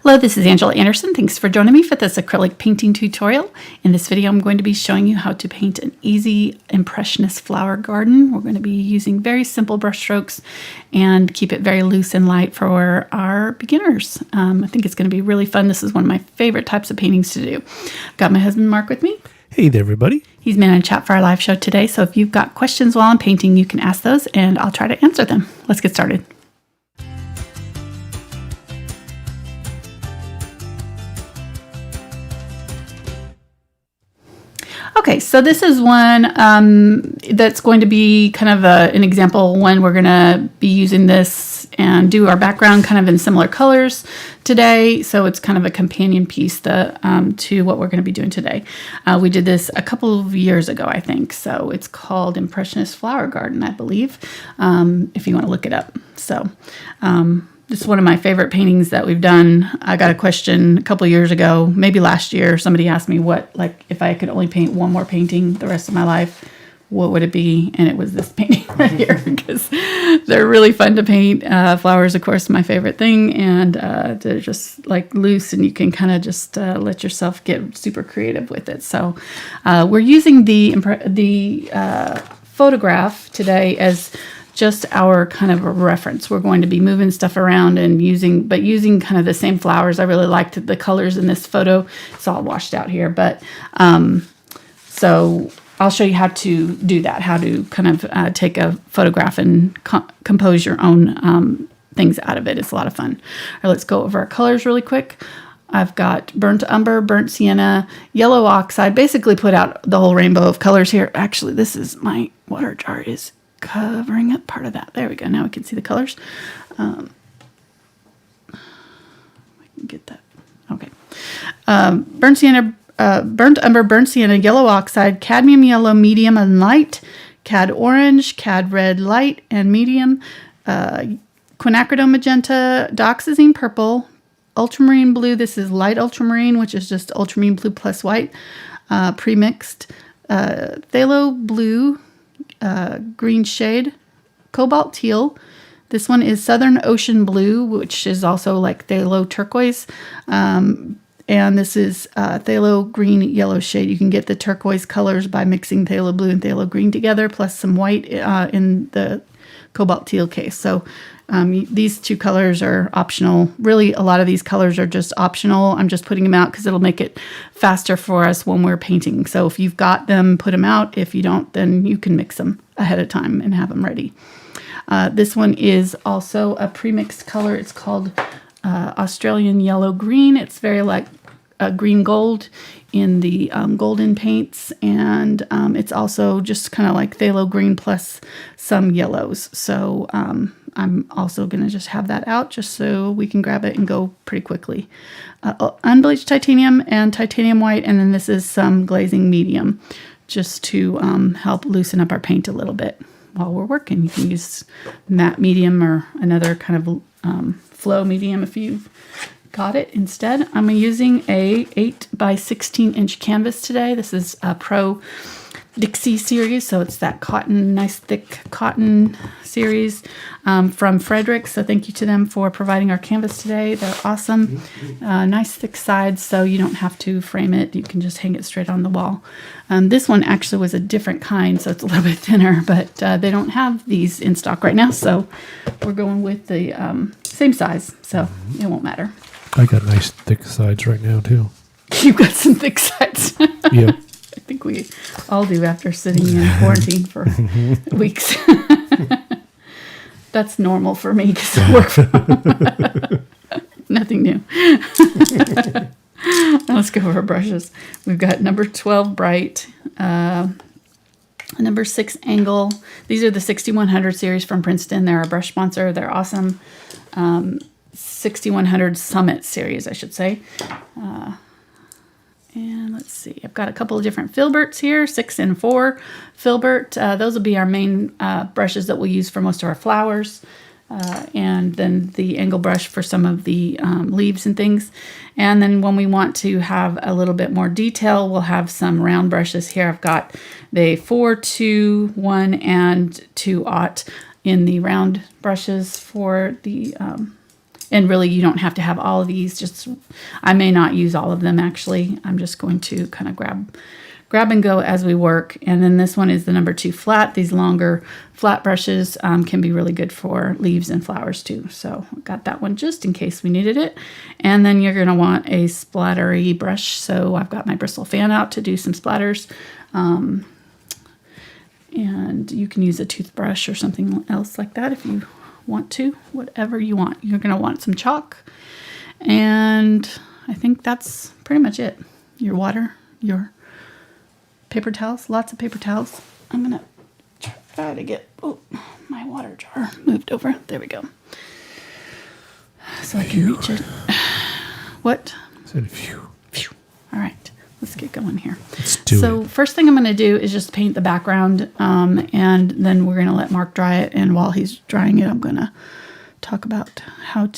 Hello, this is Angela Anderson. Thanks for joining me for this acrylic painting tutorial. In this video, I'm going to be showing you how to paint an easy Impressionist flower garden. We're going to be using very simple brush strokes and keep it very loose and light for our beginners. I think it's going to be really fun. This is one of my favorite types of paintings to do. Got my husband Mark with me. Hey there, everybody. He's man in chat for our live show today, so if you've got questions while I'm painting, you can ask those and I'll try to answer them. Let's get started. Okay, so this is one that's going to be kind of an example when we're going to be using this and do our background kind of in similar colors today. So it's kind of a companion piece to what we're going to be doing today. We did this a couple of years ago, I think. So it's called Impressionist Flower Garden, I believe, if you want to look it up. So this is one of my favorite paintings that we've done. I got a question a couple of years ago, maybe last year. Somebody asked me if I could only paint one more painting the rest of my life, what would it be? And it was this painting right here because they're really fun to paint. Flowers, of course, my favorite thing. And they're just like loose and you can kind of just let yourself get super creative with it. So we're using the photograph today as just our kind of a reference. We're going to be moving stuff around and using kind of the same flowers. I really liked the colors in this photo. It's all washed out here, but so I'll show you how to do that, how to kind of take a photograph and compose your own things out of it. It's a lot of fun. All right, let's go over our colors really quick. I've got burnt umber, burnt sienna, yellow oxide, basically put out the whole rainbow of colors here. Actually, this is my water jar is covering up part of that. There we go. Now we can see the colors. I can get that. Okay. Burnt sienna, burnt umber, burnt sienna, yellow oxide, cadmium yellow medium and light, cad orange, cad red light and medium, quinacridone magenta, dioxazine purple, ultramarine blue. This is light ultramarine, which is just ultramarine blue plus white, pre-mixed, phthalo blue, green shade, cobalt teal. This one is Southern Ocean blue, which is also like phthalo turquoise. And this is phthalo green yellow shade. You can get the turquoise colors by mixing phthalo blue and phthalo green together, plus some white in the cobalt teal case. So these two colors are optional. Really, a lot of these colors are just optional. I'm just putting them out because it'll make it faster for us when we're painting. So if you've got them, put them out. If you don't, then you can mix them ahead of time and have them ready. This one is also a pre-mixed color. It's called Australian Yellow Green. It's very like green gold in the golden paints, and it's also just kind of like phthalo green plus some yellows. So I'm also going to just have that out just so we can grab it and go pretty quickly. Unbleached titanium and titanium white, and then this is some glazing medium just to help loosen up our paint a little bit while we're working. You can use matte medium or another kind of flow medium if you've got it. Instead, I'm using a 8 by 16 inch canvas today. This is a Pro Dixie series, so it's that cotton, nice thick cotton series from Frederick. So thank you to them for providing our canvas today. They're awesome. Nice thick sides, so you don't have to frame it. You can just hang it straight on the wall. This one actually was a different kind, so it's a little bit thinner, but they don't have these in stock right now, so we're going with the same size, so it won't matter. I got nice thick sides right now, too. You've got some thick sides. Yep. I think we all do after sitting in quarantine for weeks. That's normal for me because I work from home. Nothing new. Let's go over brushes. We've got number 12 Bright, number 6 Angle. These are the 6100 series from Princeton. They're a brush sponsor. They're awesome. 6100 Summit series, I should say. And let's see, I've got a couple of different Filberts here, 6 and 4 Filbert. Those will be our main brushes that we'll use for most of our flowers. And then the angle brush for some of the leaves and things. And then when we want to have a little bit more detail, we'll have some round brushes here. I've got the 4, 2, 1, and 2 aught in the round brushes for the And really, you don't have to have all of these. Just, I may not use all of them, actually. I'm just going to kind of grab and go as we work. And then this one is the number 2 flat. These longer flat brushes can be really good for leaves and flowers too. So got that one just in case we needed it. And then you're going to want a splattery brush. So I've got my bristle fan out to do some splatters. And you can use a toothbrush or something else like that if you want to, whatever you want. You're going to want some chalk. And I think that's pretty much it. Your water, your paper towels, lots of paper towels. I'm going to try to get my water jar moved over. There we go. So I can reach it. What? I said phew. Phew. All right. Let's get going here. Let's do it. So first thing I'm going to do is just paint the background, and then we're going to let Mark dry it. And while he's drying it, I'm going to talk about how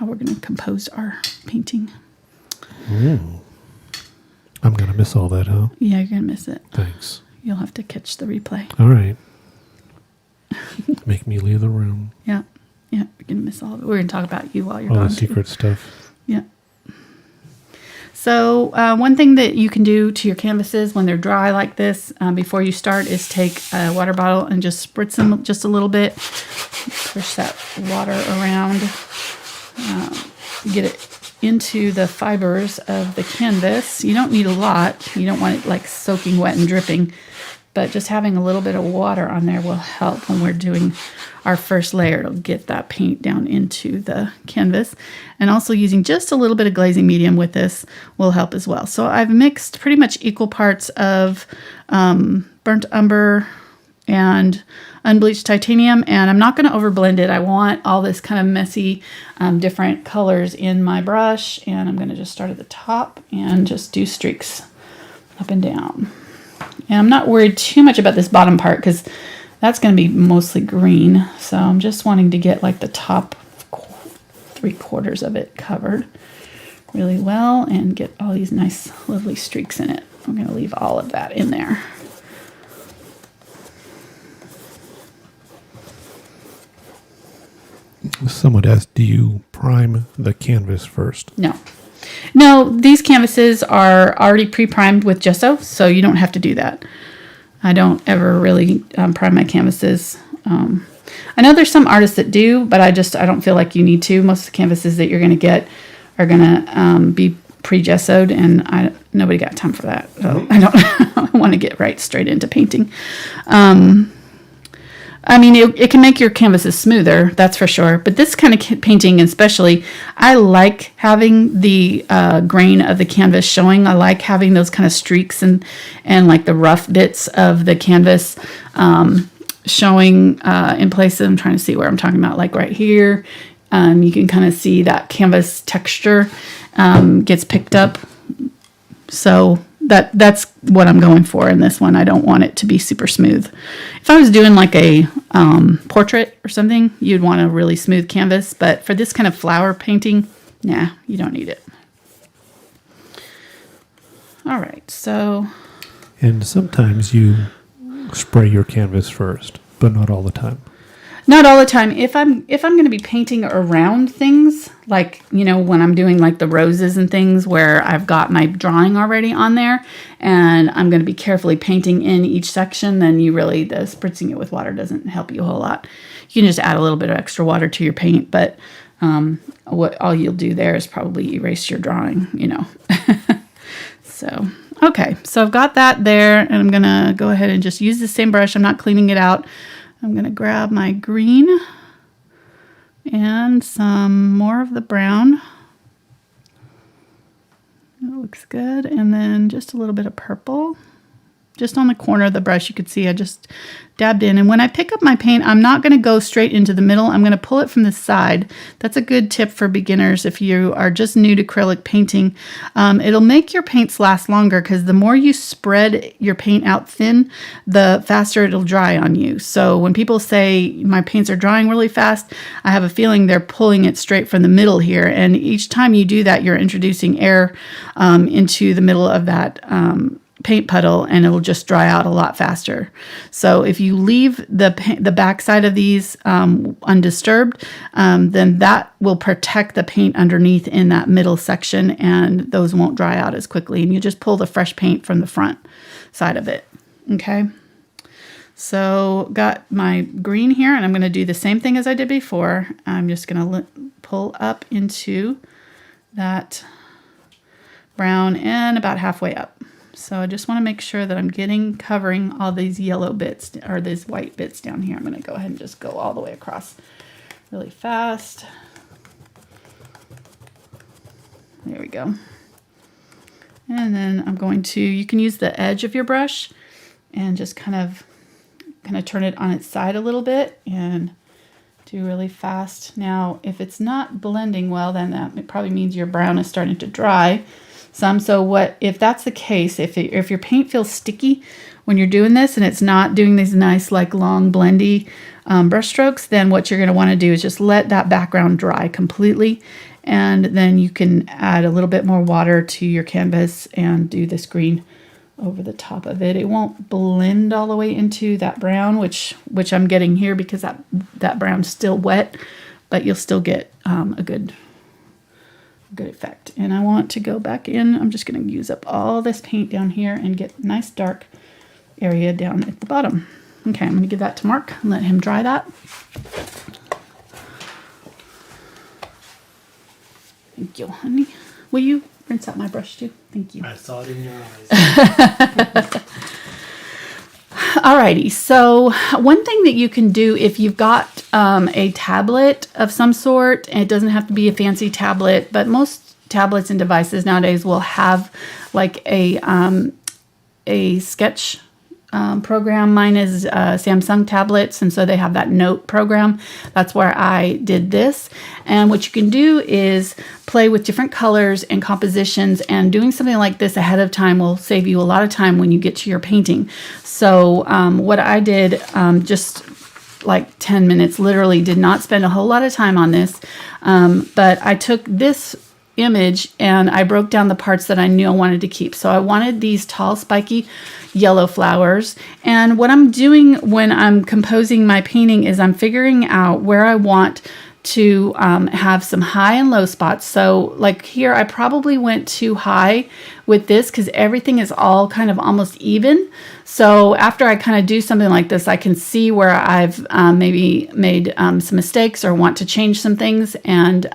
we're going to compose our painting. I'm going to miss all that, huh? Yeah, you're going to miss it. Thanks. You'll have to catch the replay. All right. Make me leave the room. Yeah, you're going to miss all of it. We're going to talk about you while you're all gone. the secret stuff. Yeah. So one thing that you can do to your canvases when they're dry like this before you start is take a water bottle and just spritz them just a little bit. Push that water around. Get it into the fibers of the canvas. You don't need a lot. You don't want it like soaking wet and dripping. But just having a little bit of water on there will help when we're doing our first layer. It'll get that paint down into the canvas. And also using just a little bit of glazing medium with this will help as well. So I've mixed pretty much equal parts of burnt umber and unbleached titanium. And I'm not going to overblend it. I want all this kind of messy different colors in my brush. And I'm going to just start at the top and just do streaks up and down. And I'm not worried too much about this bottom part because that's going to be mostly green. So I'm just wanting to get like the top 3/4 of it covered really well and get all these nice lovely streaks in it. I'm going to leave all of that in there. Someone asked, do you prime the canvas first? No, these canvases are already pre-primed with gesso, so you don't have to do that. I don't ever really prime my canvases. I know there's some artists that do, but I don't feel like you need to. Most of the canvases that you're going to get are going to be pre-gessoed, and nobody got time for that. So I don't want to get right straight into painting. I mean, it can make your canvases smoother, that's for sure. But this kind of painting especially, I like having the grain of the canvas showing. I like having those kind of streaks and like the rough bits of the canvas showing in places. I'm trying to see where I'm talking about, like right here. You can kind of see that canvas texture gets picked up. So that's what I'm going for in this one. I don't want it to be super smooth. If I was doing like a portrait or something, you'd want a really smooth canvas. But for this kind of flower painting, nah, you don't need it. All right, so. And sometimes you spray your canvas first, but not all the time. Not all the time. If I'm going to be painting around things, like, when I'm doing like the roses and things where I've got my drawing already on there and I'm going to be carefully painting in each section, then the spritzing it with water doesn't help you a whole lot. You can just add a little bit of extra water to your paint, but what all you'll do there is probably erase your drawing, So, okay. So I've got that there, and I'm going to go ahead and just use the same brush. I'm not cleaning it out. I'm going to grab my green and some more of the brown. It looks good. And then just a little bit of purple. Just on the corner of the brush, you could see I just dabbed in. And when I pick up my paint, I'm not going to go straight into the middle. I'm going to pull it from the side. That's a good tip for beginners if you are just new to acrylic painting. It'll make your paints last longer because the more you spread your paint out thin, the faster it'll dry on you. So when people say my paints are drying really fast, I have a feeling they're pulling it straight from the middle here. And each time you do that, you're introducing air into the middle of that paint puddle, and it will just dry out a lot faster. So if you leave the back side of these undisturbed, then that will protect the paint underneath in that middle section, and those won't dry out as quickly. And you just pull the fresh paint from the front side of it. Okay. So got my green here, and I'm going to do the same thing as I did before. I'm just going to pull up into that brown and about halfway up. So I just want to make sure that I'm covering all these yellow bits or these white bits down here. I'm going to go ahead and just go all the way across really fast. There we go. And then I'm going to, you can use the edge of your brush and just kind of turn it on its side a little bit and do really fast. Now, if it's not blending well, then that probably means your brown is starting to dry some. So if that's the case, if your paint feels sticky when you're doing this and it's not doing these nice like long blendy brush strokes, then what you're going to want to do is just let that background dry completely, and then you can add a little bit more water to your canvas and do this green over the top of it. It won't blend all the way into that brown, which I'm getting here because that brown's still wet, but you'll still get a good effect. And I want to go back in. I'm just going to use up all this paint down here and get a nice dark area down at the bottom. Okay, I'm going to give that to Mark and let him dry that. Thank you, honey. Will you rinse out my brush too? Thank you. I saw it in your eyes. Alrighty, so one thing that you can do if you've got a tablet of some sort, and it doesn't have to be a fancy tablet, but most tablets and devices nowadays will have like a sketch program. Mine is Samsung tablets, and so they have that note program. That's where I did this. And what you can do is play with different colors and compositions, and doing something like this ahead of time will save you a lot of time when you get to your painting. So what I did, just like 10 minutes, literally did not spend a whole lot of time on this, but I took this image and I broke down the parts that I knew I wanted to keep. So I wanted these tall, spiky yellow flowers. And what I'm doing when I'm composing my painting is I'm figuring out where I want to have some high and low spots. So like here, I probably went too high with this because everything is all kind of almost even. So after I kind of do something like this, I can see where I've maybe made some mistakes or want to change some things. And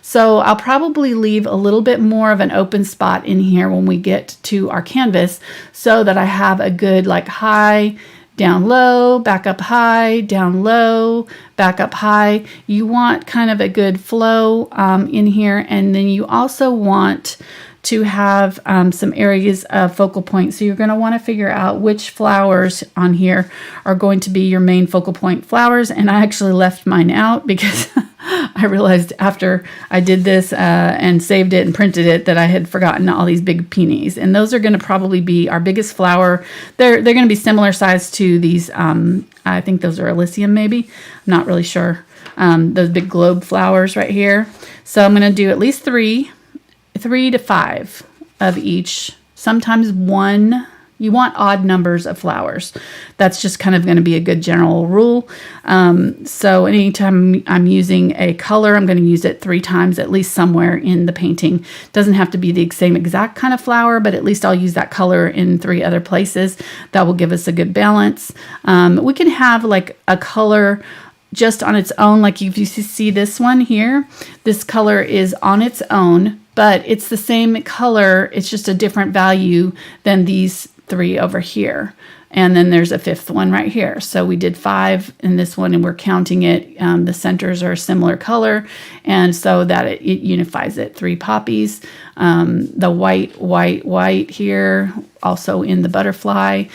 so I'll probably leave a little bit more of an open spot in here when we get to our canvas so that I have a good like high, down low, back up high, down low, back up high. You want kind of a good flow in here. And then you also want to have some areas of focal point. So you're going to want to figure out which flowers on here are going to be your main focal point flowers. And I actually left mine out because I realized after I did this and saved it and printed it that I had forgotten all these big peonies. And those are going to probably be our biggest flower. They're going to be similar size to these. I think those are Elysium maybe. I'm not really sure. Those big globe flowers right here. So I'm going to do at least 3 to 5 of each, sometimes 1. You want odd numbers of flowers. That's just kind of going to be a good general rule. So anytime I'm using a color, I'm going to use it 3 times at least somewhere in the painting. Doesn't have to be the same exact kind of flower, but at least I'll use that color in 3 other places. That will give us a good balance. We can have like a color just on its own. Like if you see this one here, this color is on its own, but it's the same color. It's just a different value than these 3 over here. And then there's a 5th one right here. So we did 5 in this one and we're counting it. The centers are a similar color. And so that it unifies it. 3 poppies. The white here, also in the butterfly.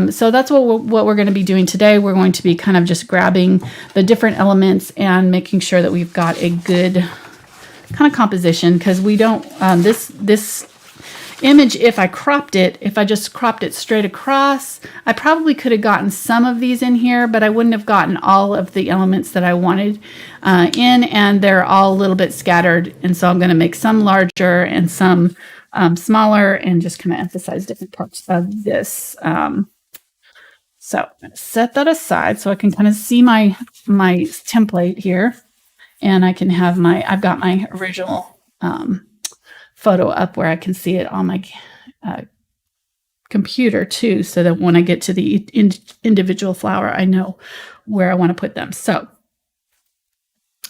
So that's what we're going to be doing today. We're going to be kind of just grabbing the different elements and making sure that we've got a good kind of composition, because we don't, this image, if I cropped it, if I just cropped it straight across, I probably could have gotten some of these in here, but I wouldn't have gotten all of the elements that I wanted in, and they're all a little bit scattered. And so I'm going to make some larger and some smaller and just kind of emphasize different parts of this. So I'm going to set that aside so I can kind of see my template here, and I can have I've got my original photo up where I can see it on my computer too, so that when I get to the individual flower, I know where I want to put them. So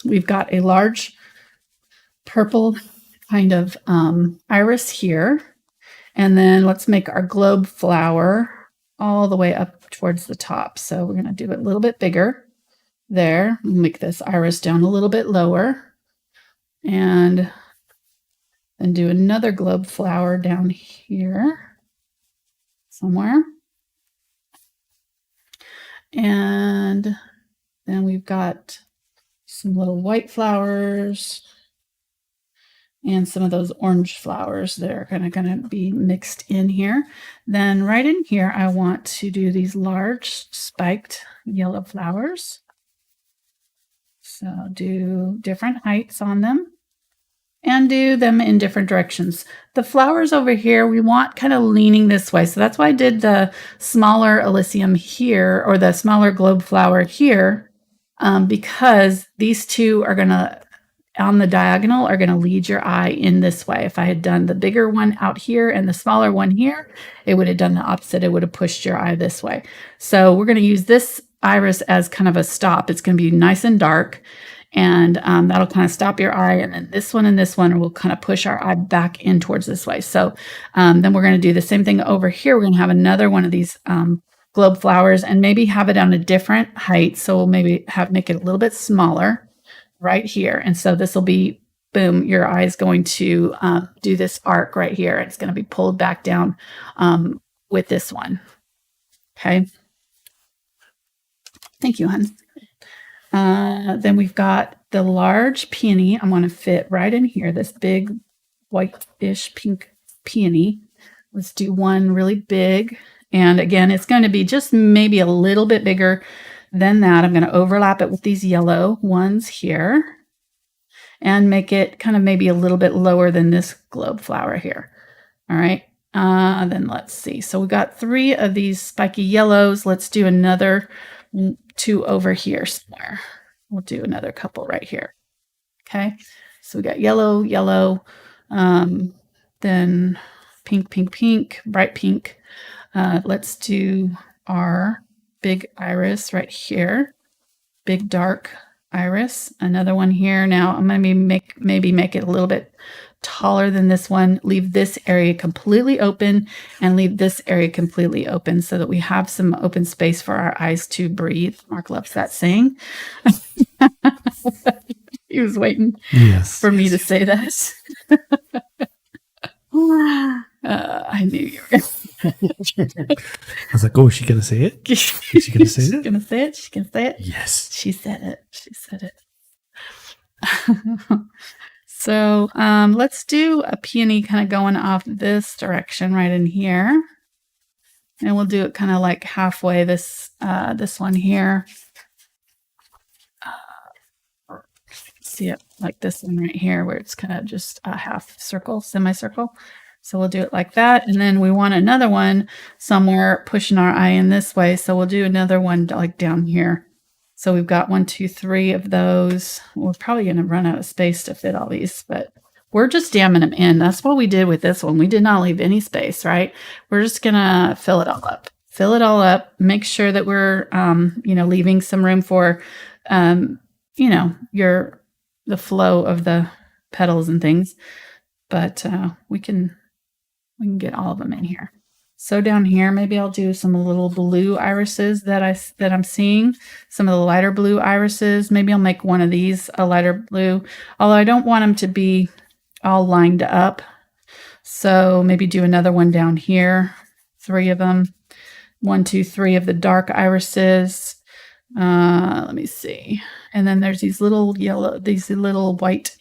we've got a large purple kind of iris here, and then let's make our globe flower all the way up towards the top. So we're going to do it a little bit bigger there. We'll make this iris down a little bit lower, and then do another globe flower down here somewhere. And then we've got some little white flowers and some of those orange flowers that are going to be mixed in here. Then right in here, I want to do these large spiked yellow flowers. So do different heights on them, and do them in different directions. The flowers over here, we want kind of leaning this way. So that's why I did the smaller Elysium here, or the smaller globe flower here, because these two are going to, on the diagonal, are going to lead your eye in this way. If I had done the bigger one out here and the smaller one here, it would have done the opposite. It would have pushed your eye this way. So we're going to use this iris as kind of a stop. It's going to be nice and dark, and that'll kind of stop your eye. And then this one will kind of push our eye back in towards this way. So then we're going to do the same thing over here. We're going to have another one of these globe flowers, and maybe have it on a different height. So we'll maybe make it a little bit smaller right here. And so this will be, boom, your eye is going to do this arc right here. It's going to be pulled back down with this one. Okay. Thank you, hon. Then we've got the large peony. I'm going to fit right in here, this big whitish pink peony. Let's do one really big. And again, it's going to be just maybe a little bit bigger than that. I'm going to overlap it with these yellow ones here and make it kind of maybe a little bit lower than this globe flower here. All right. Then let's see. So we got 3 of these spiky yellows. Let's do another 2 over here somewhere. We'll do another couple right here. Okay. So we got yellow, yellow, then pink, pink, pink, bright pink. Let's do our big iris right here. Big dark iris. Another one here. Now I'm going to maybe make it a little bit taller than this one. Leave this area completely open and leave this area completely open so that we have some open space for our eyes to breathe. Mark loves that saying. He was waiting for me to say that. I knew you were going to. I was like, oh, is she going to say it? Is she going to say it? She's going to say it? She's going to say it? Yes. She said it. She said it. So let's do a peony kind of going off this direction right in here. And we'll do it kind of like halfway this one here. See it like this one right here where it's kind of just a half circle, semicircle. So we'll do it like that. And then we want another one somewhere pushing our eye in this way. So we'll do another one like down here. So we've got 1, 2, 3 of those. We're probably going to run out of space to fit all these, but we're just jamming them in. That's what we did with this one. We did not leave any space, right? We're just going to fill it all up. Fill it all up. Make sure that we're, leaving some room for, the flow of the petals and things. But we can get all of them in here. So down here, maybe I'll do some little blue irises that I'm seeing. Some of the lighter blue irises. Maybe I'll make one of these a lighter blue. Although I don't want them to be all lined up. So maybe do another one down here. 3 of them. 1, 2, 3 of the dark irises. Let me see. And then there's these little white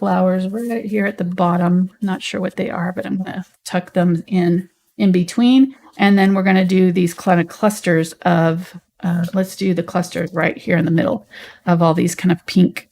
flowers right here at the bottom. Not sure what they are, but I'm going to tuck them in between. And then we're going to do these kind of clusters of, let's do the clusters right here in the middle of all these kind of pink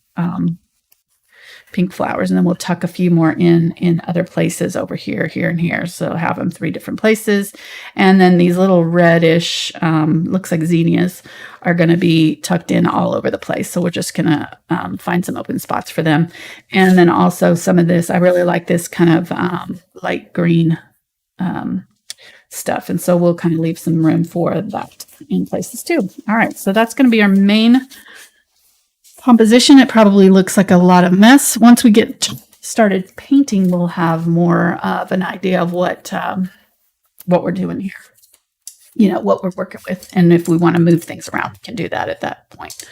flowers. And then we'll tuck a few more in other places over here, here, and here. So have them 3 different places. And then these little reddish, looks like zinnias, are going to be tucked in all over the place. So we're just going to find some open spots for them. And then also some of this, I really like this kind of light green stuff. And so we'll kind of leave some room for that in places too. All right. So that's going to be our main composition. It probably looks like a lot of mess. Once we get started painting, we'll have more of an idea of what we're doing here. You know, what we're working with. And if we want to move things around, we can do that at that point.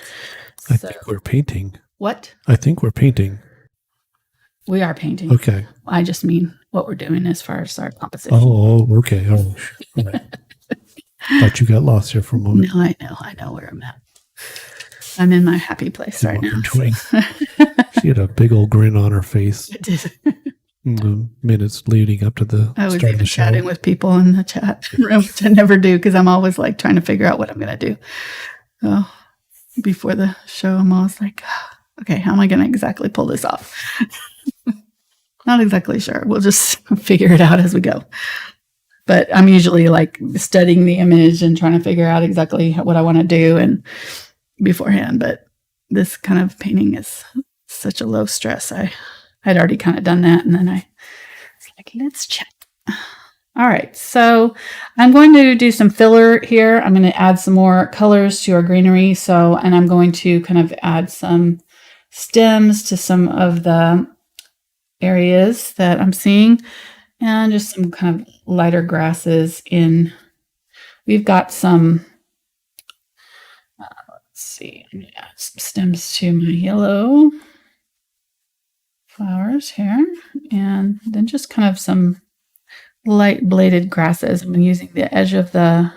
I think we're painting. What? I think we're painting. We are painting. Okay. I just mean what we're doing as far as our composition. Oh, okay. Oh, all right. Thought you got lost here for a moment. No, I know where I'm at. I'm in my happy place right now. She had a big old grin on her face. I did. In the minutes leading up to the I was start of even the show. chatting with people in the chat room, which I never do because I'm always like trying to figure out what I'm going to do. So before the show, I'm always like, okay, how am I going to exactly pull this off? Not exactly sure. We'll just figure it out as we go. But I'm usually like studying the image and trying to figure out exactly what I want to do and beforehand. But this kind of painting is such a low stress. I'd already kind of done that. And then I was like, let's check. All right. So I'm going to do some filler here. I'm going to add some more colors to our greenery. And I'm going to kind of add some stems to some of the areas that I'm seeing and just some kind of lighter grasses in. We've got some, let's see, yeah, some stems to my yellow flowers here, and then just kind of some light bladed grasses. I'm using the edge of the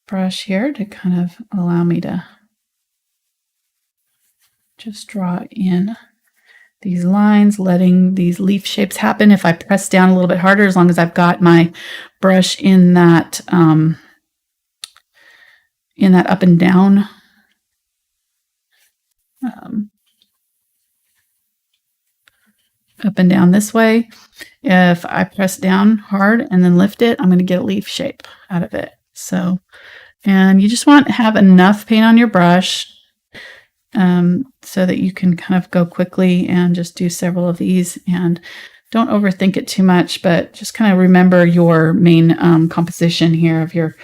brush here to kind of allow me to just draw in these lines, letting these leaf shapes happen. If I press down a little bit harder, as long as I've got my brush in that up and down up and down this way. If I press down hard and then lift it, I'm going to get a leaf shape out of it. So, and you just want to have enough paint on your brush so that you can kind of go quickly and just do several of these, and don't overthink it too much, but just kind of remember your main composition here of your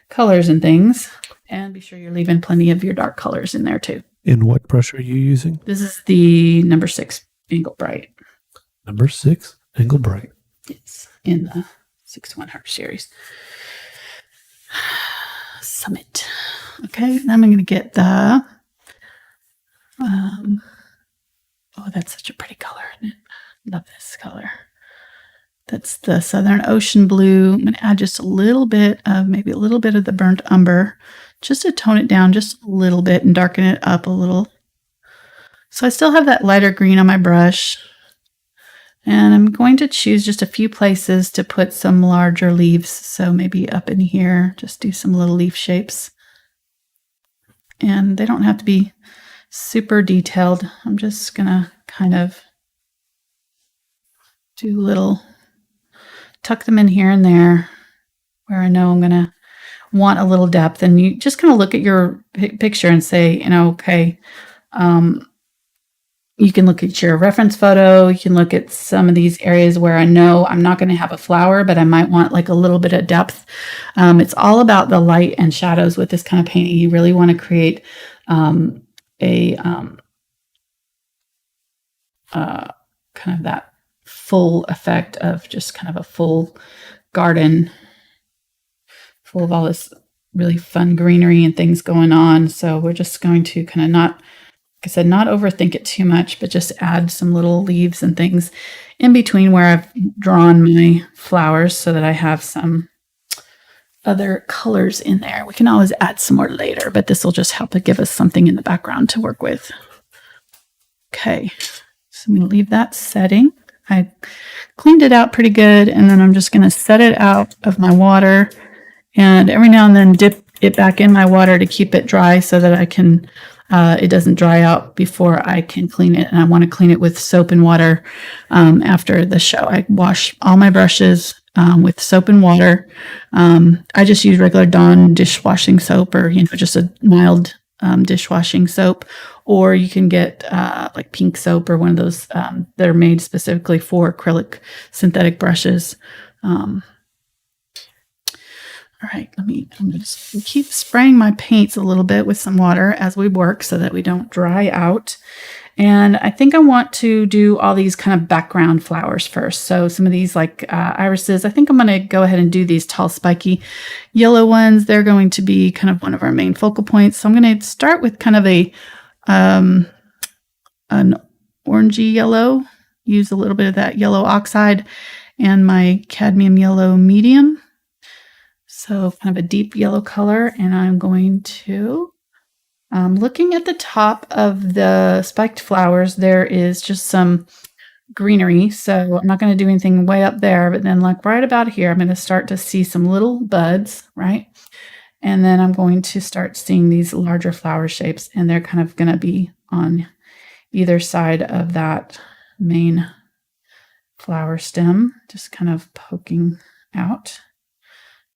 colors and things, and be sure you're leaving plenty of your dark colors in there too. And what brush are you using? This is the number 6 Angle Bright. Number 6 Angle Bright. It's in the 6-1 Heart series. Summit. Okay, then I'm going to get the oh, that's such a pretty color, isn't it? Love this color. That's the Southern Ocean Blue. I'm going to add just a little bit of, maybe a little bit of the burnt umber, just to tone it down just a little bit and darken it up a little. So I still have that lighter green on my brush. And I'm going to choose just a few places to put some larger leaves. So maybe up in here, just do some little leaf shapes. And they don't have to be super detailed. I'm just going to kind of do little, tuck them in here and there where I know I'm going to want a little depth. And you just kind of look at your picture and say, you know, okay, you can look at your reference photo. You can look at some of these areas where I know I'm not going to have a flower, but I might want like a little bit of depth. It's all about the light and shadows with this kind of painting. You really want to create kind of that full effect of just kind of a full garden full of all this really fun greenery and things going on. So we're just going to kind of not, like I said, not overthink it too much, but just add some little leaves and things in between where I've drawn my flowers so that I have some other colors in there. We can always add some more later, but this will just help to give us something in the background to work with. Okay, so I'm going to leave that setting. I cleaned it out pretty good, and then I'm just going to set it out of my water, and every now and then dip it back in my water to keep it dry so that I can, it doesn't dry out before I can clean it. And I want to clean it with soap and water after the show. I wash all my brushes with soap and water. I just use regular Dawn dishwashing soap, or, just a mild dishwashing soap, or you can get like pink soap or one of those that are made specifically for acrylic synthetic brushes. All right, I'm going to just keep spraying my paints a little bit with some water as we work so that we don't dry out. And I think I want to do all these kind of background flowers first. So some of these like irises, I think I'm going to go ahead and do these tall spiky yellow ones. They're going to be kind of one of our main focal points. So I'm going to start with kind of an orangey yellow, use a little bit of that yellow oxide and my cadmium yellow medium. So kind of a deep yellow color, and I'm going to, looking at the top of the spiked flowers, there is just some greenery. So I'm not going to do anything way up there, but then like right about here, I'm going to start to see some little buds, right? And then I'm going to start seeing these larger flower shapes, and they're kind of going to be on either side of that main flower stem, just kind of poking out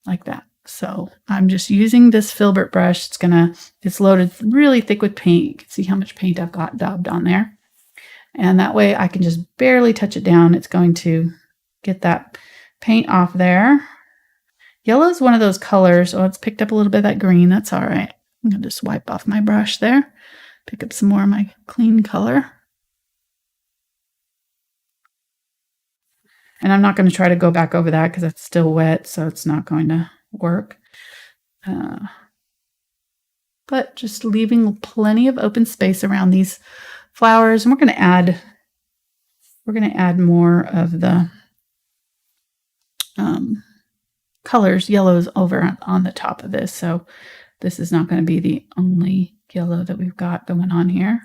like that. So I'm just using this Filbert brush. It's loaded really thick with paint. You can see how much paint I've got daubed on there. And that way I can just barely touch it down. It's going to get that paint off there. Yellow is one of those colors. Oh, it's picked up a little bit of that green. That's all right. I'm going to just wipe off my brush there. Pick up some more of my clean color. And I'm not going to try to go back over that because it's still wet, so it's not going to work. But just leaving plenty of open space around these flowers. And we're going to add more of the colors, yellows over on the top of this. So this is not going to be the only yellow that we've got going on here.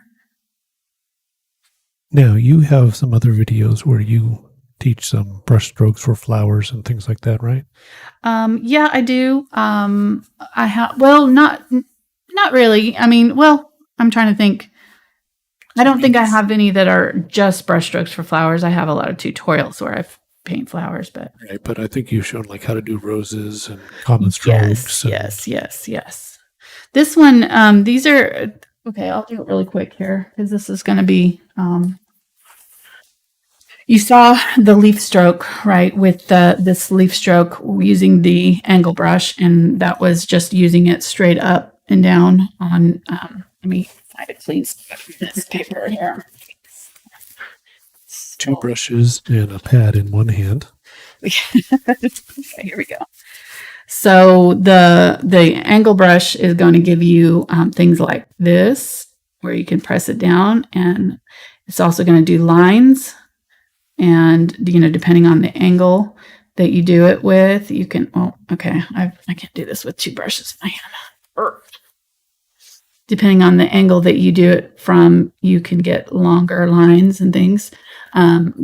Now, you have some other videos where you teach some brush strokes for flowers and things like that, right? Yeah, I do. I have, well, not really. I mean, well, I'm trying to think. I don't think I have any that are just brush strokes for flowers. I have a lot of tutorials where I paint flowers, but right. But I think you've shown like how to do roses and common strokes. Yes. This one, these are okay. I'll do it really quick here because this is going to be. You saw the leaf stroke, right, with this leaf stroke using the angle brush, and that was just using it straight up and down on, let me find a clean spot of this paper here. Two brushes and a pad in one hand. Okay, here we go. So the angle brush is going to give you things like this, where you can press it down, and it's also going to do lines. And, depending on the angle that you do it with, you can, oh, okay, I can't do this with two brushes in my hand. Depending on the angle that you do it from, you can get longer lines and things,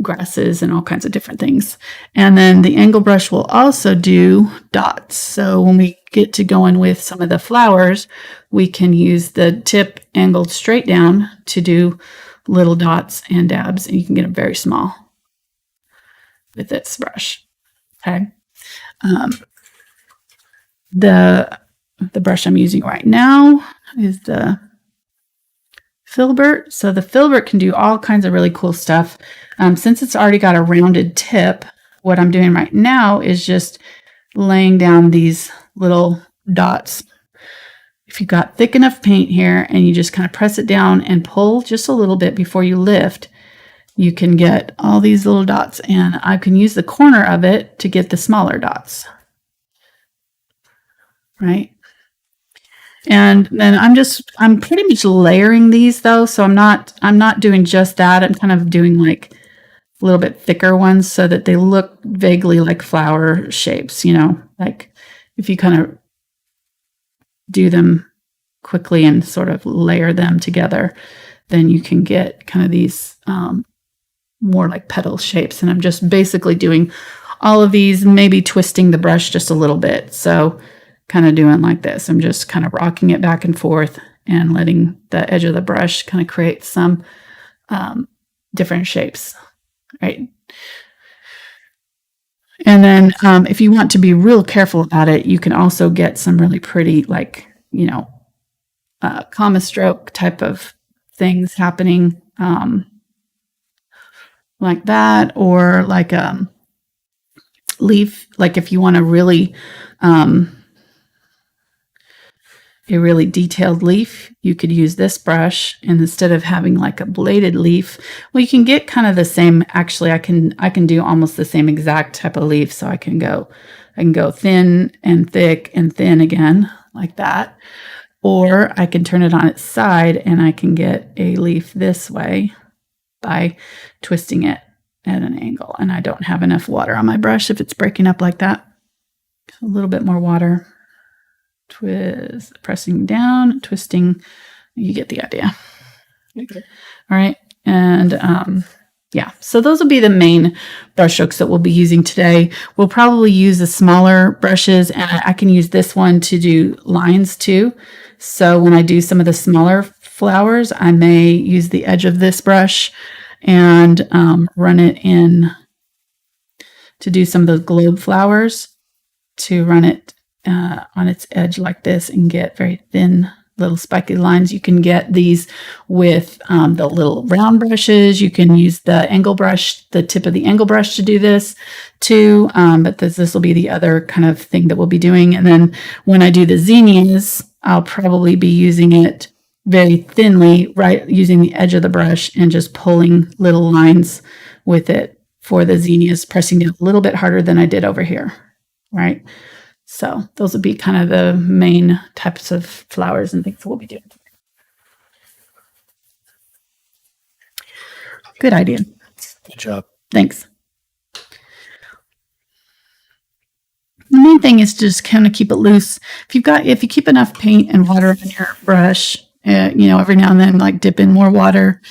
grasses and all kinds of different things. And then the angle brush will also do dots. So when we get to going with some of the flowers, we can use the tip angled straight down to do little dots and dabs, and you can get them very small with this brush. Okay. The brush I'm using right now is the Filbert. So the Filbert can do all kinds of really cool stuff. Since it's already got a rounded tip, what I'm doing right now is just laying down these little dots. If you've got thick enough paint here and you just kind of press it down and pull just a little bit before you lift, you can get all these little dots, and I can use the corner of it to get the smaller dots, right? And then I'm pretty much layering these though. So I'm not doing just that. I'm kind of doing like a little bit thicker ones so that they look vaguely like flower shapes, like if you kind of do them quickly and sort of layer them together, then you can get kind of these more like petal shapes. And I'm just basically doing all of these, maybe twisting the brush just a little bit. So kind of doing like this. I'm just kind of rocking it back and forth and letting the edge of the brush kind of create some different shapes, right? And then if you want to be real careful about it, you can also get some really pretty, like, you know, comma stroke type of things happening like that, or like a leaf. Like if you want a really detailed leaf, you could use this brush, and instead of having like a bladed leaf, well, you can get kind of the same. Actually, I can do almost the same exact type of leaf. So I can go thin and thick and thin again like that, or I can turn it on its side and I can get a leaf this way by twisting it at an angle. And I don't have enough water on my brush if it's breaking up like that. A little bit more water. Twist, pressing down, twisting. You get the idea. Okay. All right. And yeah, so those will be the main brush strokes that we'll be using today. We'll probably use the smaller brushes, and I can use this one to do lines too. So when I do some of the smaller flowers, I may use the edge of this brush and run it in to do some of those globe flowers, to run it on its edge like this and get very thin little spiky lines. You can get these with the little round brushes. You can use the angle brush, the tip of the angle brush, to do this too. But this will be the other kind of thing that we'll be doing. And then when I do the zinnias, I'll probably be using it very thinly, right, using the edge of the brush and just pulling little lines with it for the zinnias, pressing it a little bit harder than I did over here, right? So those would be kind of the main types of flowers and things that we'll be doing. Good idea. Good job. Thanks. The main thing is to just kind of keep it loose. If you keep enough paint and water on your brush, you know, every now and then, like dip in more water,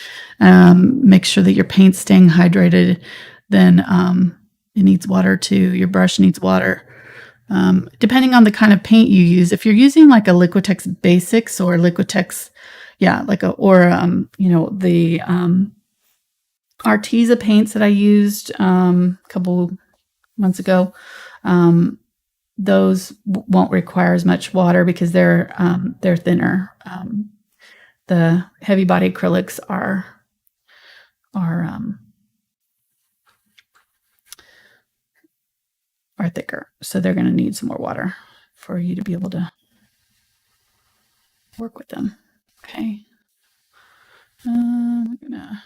make sure that your paint's staying hydrated. Then it needs water too. Your brush needs water. Depending on the kind of paint you use. If you're using like a Liquitex Basics or Liquitex, yeah, like you know, the Arteza paints that I used a couple months ago, those won't require as much water because they're thinner. The heavy body acrylics are thicker, so they're going to need some more water for you to be able to work with them. Okay, I'm gonna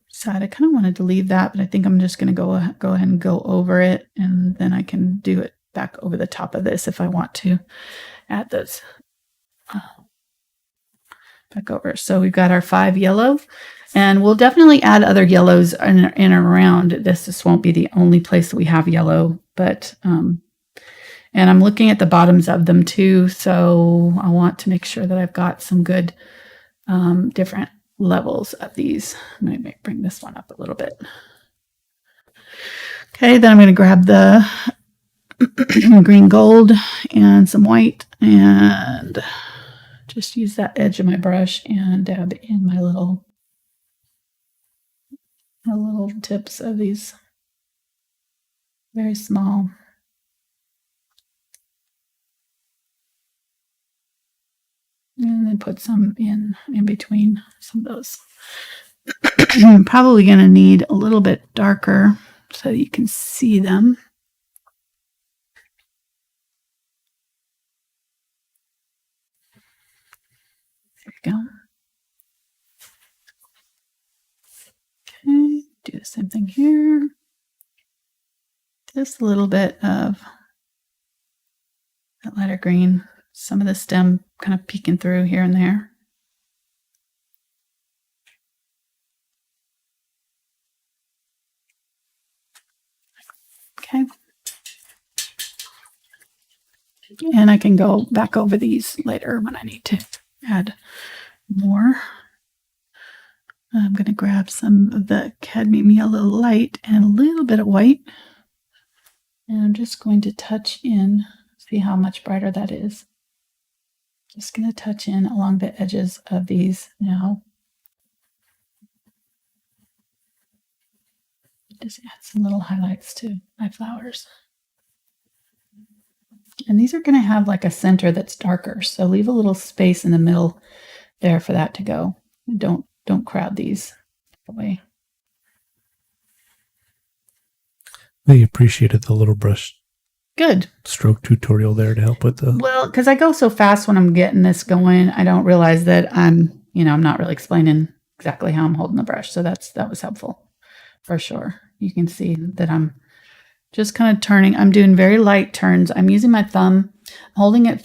decide. I kind of wanted to leave that, but I think I'm just going to go ahead and go over it, and then I can do it back over the top of this if I want to add those back over. So we've got our 5 yellow. And we'll definitely add other yellows in and around. This won't be the only place that we have yellow, but, and I'm looking at the bottoms of them too. So I want to make sure that I've got some good different levels of these. I'm going to bring this one up a little bit. Okay, then I'm going to grab the green gold and some white and just use that edge of my brush and dab in my little tips of these, very small. And then put some in between some of those. I'm probably going to need a little bit darker so that you can see them. There you go. Okay, do the same thing here. Just a little bit of that lighter green. Some of the stem kind of peeking through here and there. Okay. And I can go back over these later when I need to add more. I'm going to grab some of the Cadmium Yellow Light and a little bit of white. And I'm just going to touch in, see how much brighter that is. Just going to touch in along the edges of these now. Just add some little highlights to my flowers. And these are going to have like a center that's darker. So leave a little space in the middle there for that to go. Don't crowd these away. They appreciated the little brush Good. stroke tutorial there to help with the... Well, because I go so fast when I'm getting this going, I don't realize that I'm not really explaining exactly how I'm holding the brush. So that was helpful for sure. You can see that I'm just kind of turning. I'm doing very light turns. I'm using my thumb, holding it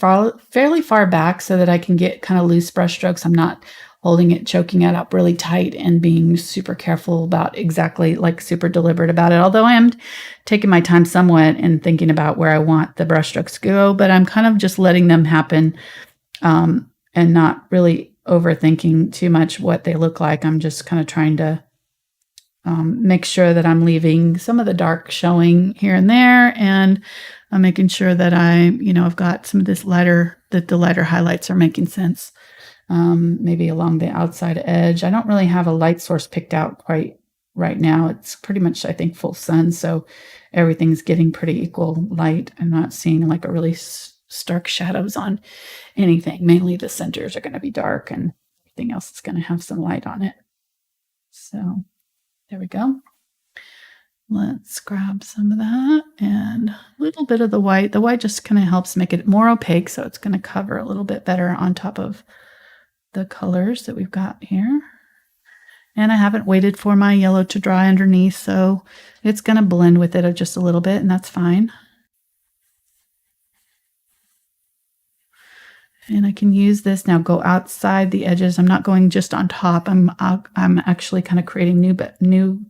fairly far back so that I can get kind of loose brush strokes. I'm not holding it, choking it up really tight and being super careful about exactly, like super deliberate about it. Although I am taking my time somewhat and thinking about where I want the brush strokes to go, but I'm kind of just letting them happen and not really overthinking too much what they look like. I'm just kind of trying to make sure that I'm leaving some of the dark showing here and there, and I'm making sure that I've got some of this lighter, that the lighter highlights are making sense. Maybe along the outside edge. I don't really have a light source picked out quite right now. It's pretty much, I think, full sun, so everything's getting pretty equal light. I'm not seeing like a really stark shadows on anything. Mainly the centers are going to be dark, and everything else is going to have some light on it. So there we go. Let's grab some of that and a little bit of the white. The white just kind of helps make it more opaque, so it's going to cover a little bit better on top of the colors that we've got here. And I haven't waited for my yellow to dry underneath, so it's going to blend with it just a little bit, and that's fine. And I can use this now, go outside the edges. I'm not going just on top. I'm actually kind of creating new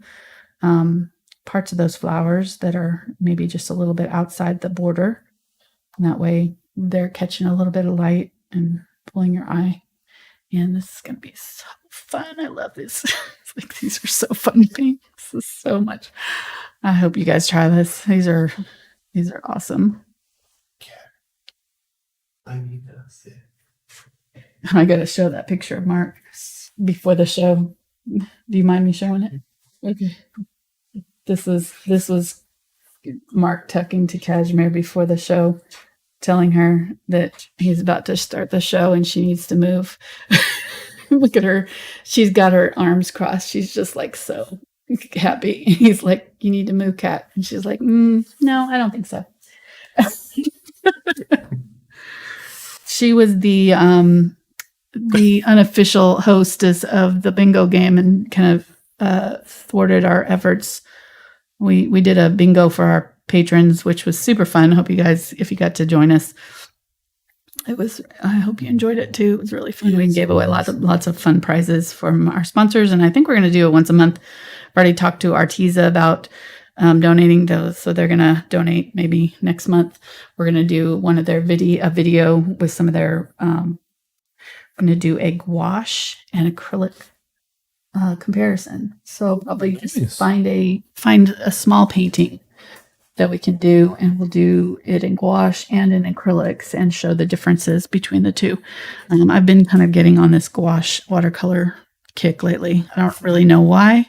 parts of those flowers that are maybe just a little bit outside the border. And that way they're catching a little bit of light and pulling your eye. And this is going to be so fun. I love this. It's like, these are so fun to paint. This is so much. I hope you guys try this. These are awesome. I need to see. I got to show that picture of Mark before the show. Do you mind me showing it? Okay. This was Mark talking to Cashmere before the show, telling her that he's about to start the show and she needs to move. Look at her. She's got her arms crossed. She's just like so happy. He's like, you need to move, Kat. And she's like, no, I don't think so. She was the unofficial hostess of the bingo game and kind of thwarted our efforts. We did a bingo for our patrons, which was super fun. Hope you guys, if you got to join us, I hope you enjoyed it too. It was really fun. We gave away lots of fun prizes from our sponsors, and I think we're going to do it once a month. I've already talked to Arteza about donating those, so they're going to donate maybe next month. We're going to do one of their a video with some of their. I'm going to do a gouache and acrylic comparison. So probably just find a small painting that we can do, and we'll do it in gouache and in acrylics and show the differences between the two. I've been kind of getting on this gouache watercolor kick lately. I don't really know why.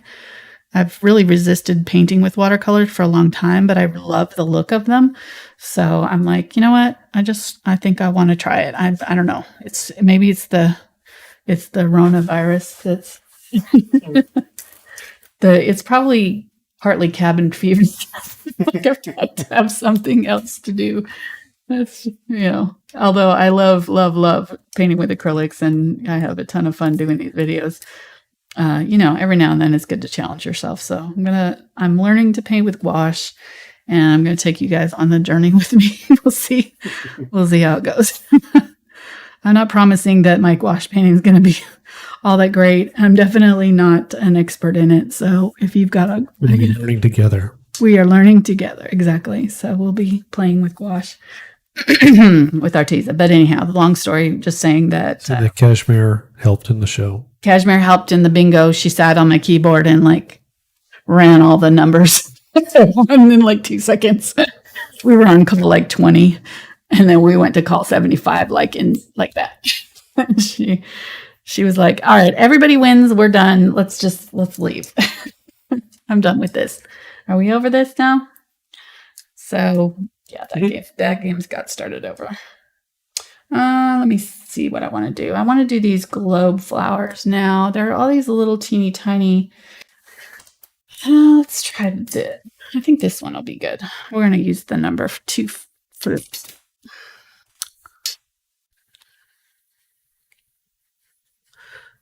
I've really resisted painting with watercolors for a long time, but I love the look of them. So I'm like, you know what? I think I want to try it. I don't know. It's the coronavirus that's it's probably partly cabin fever. Like I've got to have something else to do. That's, although I love painting with acrylics, and I have a ton of fun doing these videos. Every now and then it's good to challenge yourself. So I'm learning to paint with gouache, and I'm going to take you guys on the journey with me. We'll see how it goes. I'm not promising that my gouache painting is going to be all that great. I'm definitely not an expert in it. So if you've got we'll be learning together. We are learning together. Exactly. So we'll be playing with gouache with Arteza. But anyhow, the long story, just saying that So the cashmere helped in the show. Cashmere helped in the bingo. She sat on my keyboard and like ran all the numbers in like 2 seconds. We were on call like 20, and then we went to call 75 like that. she was like, all right, everybody wins, we're done, let's leave. I'm done with this. Are we over this now? So yeah, that game's got started over. Let me see what I want to do. I want to do these globe flowers now. There are all these little teeny tiny. Let's try this. I think this one will be good. We're going to use the number 2 flips.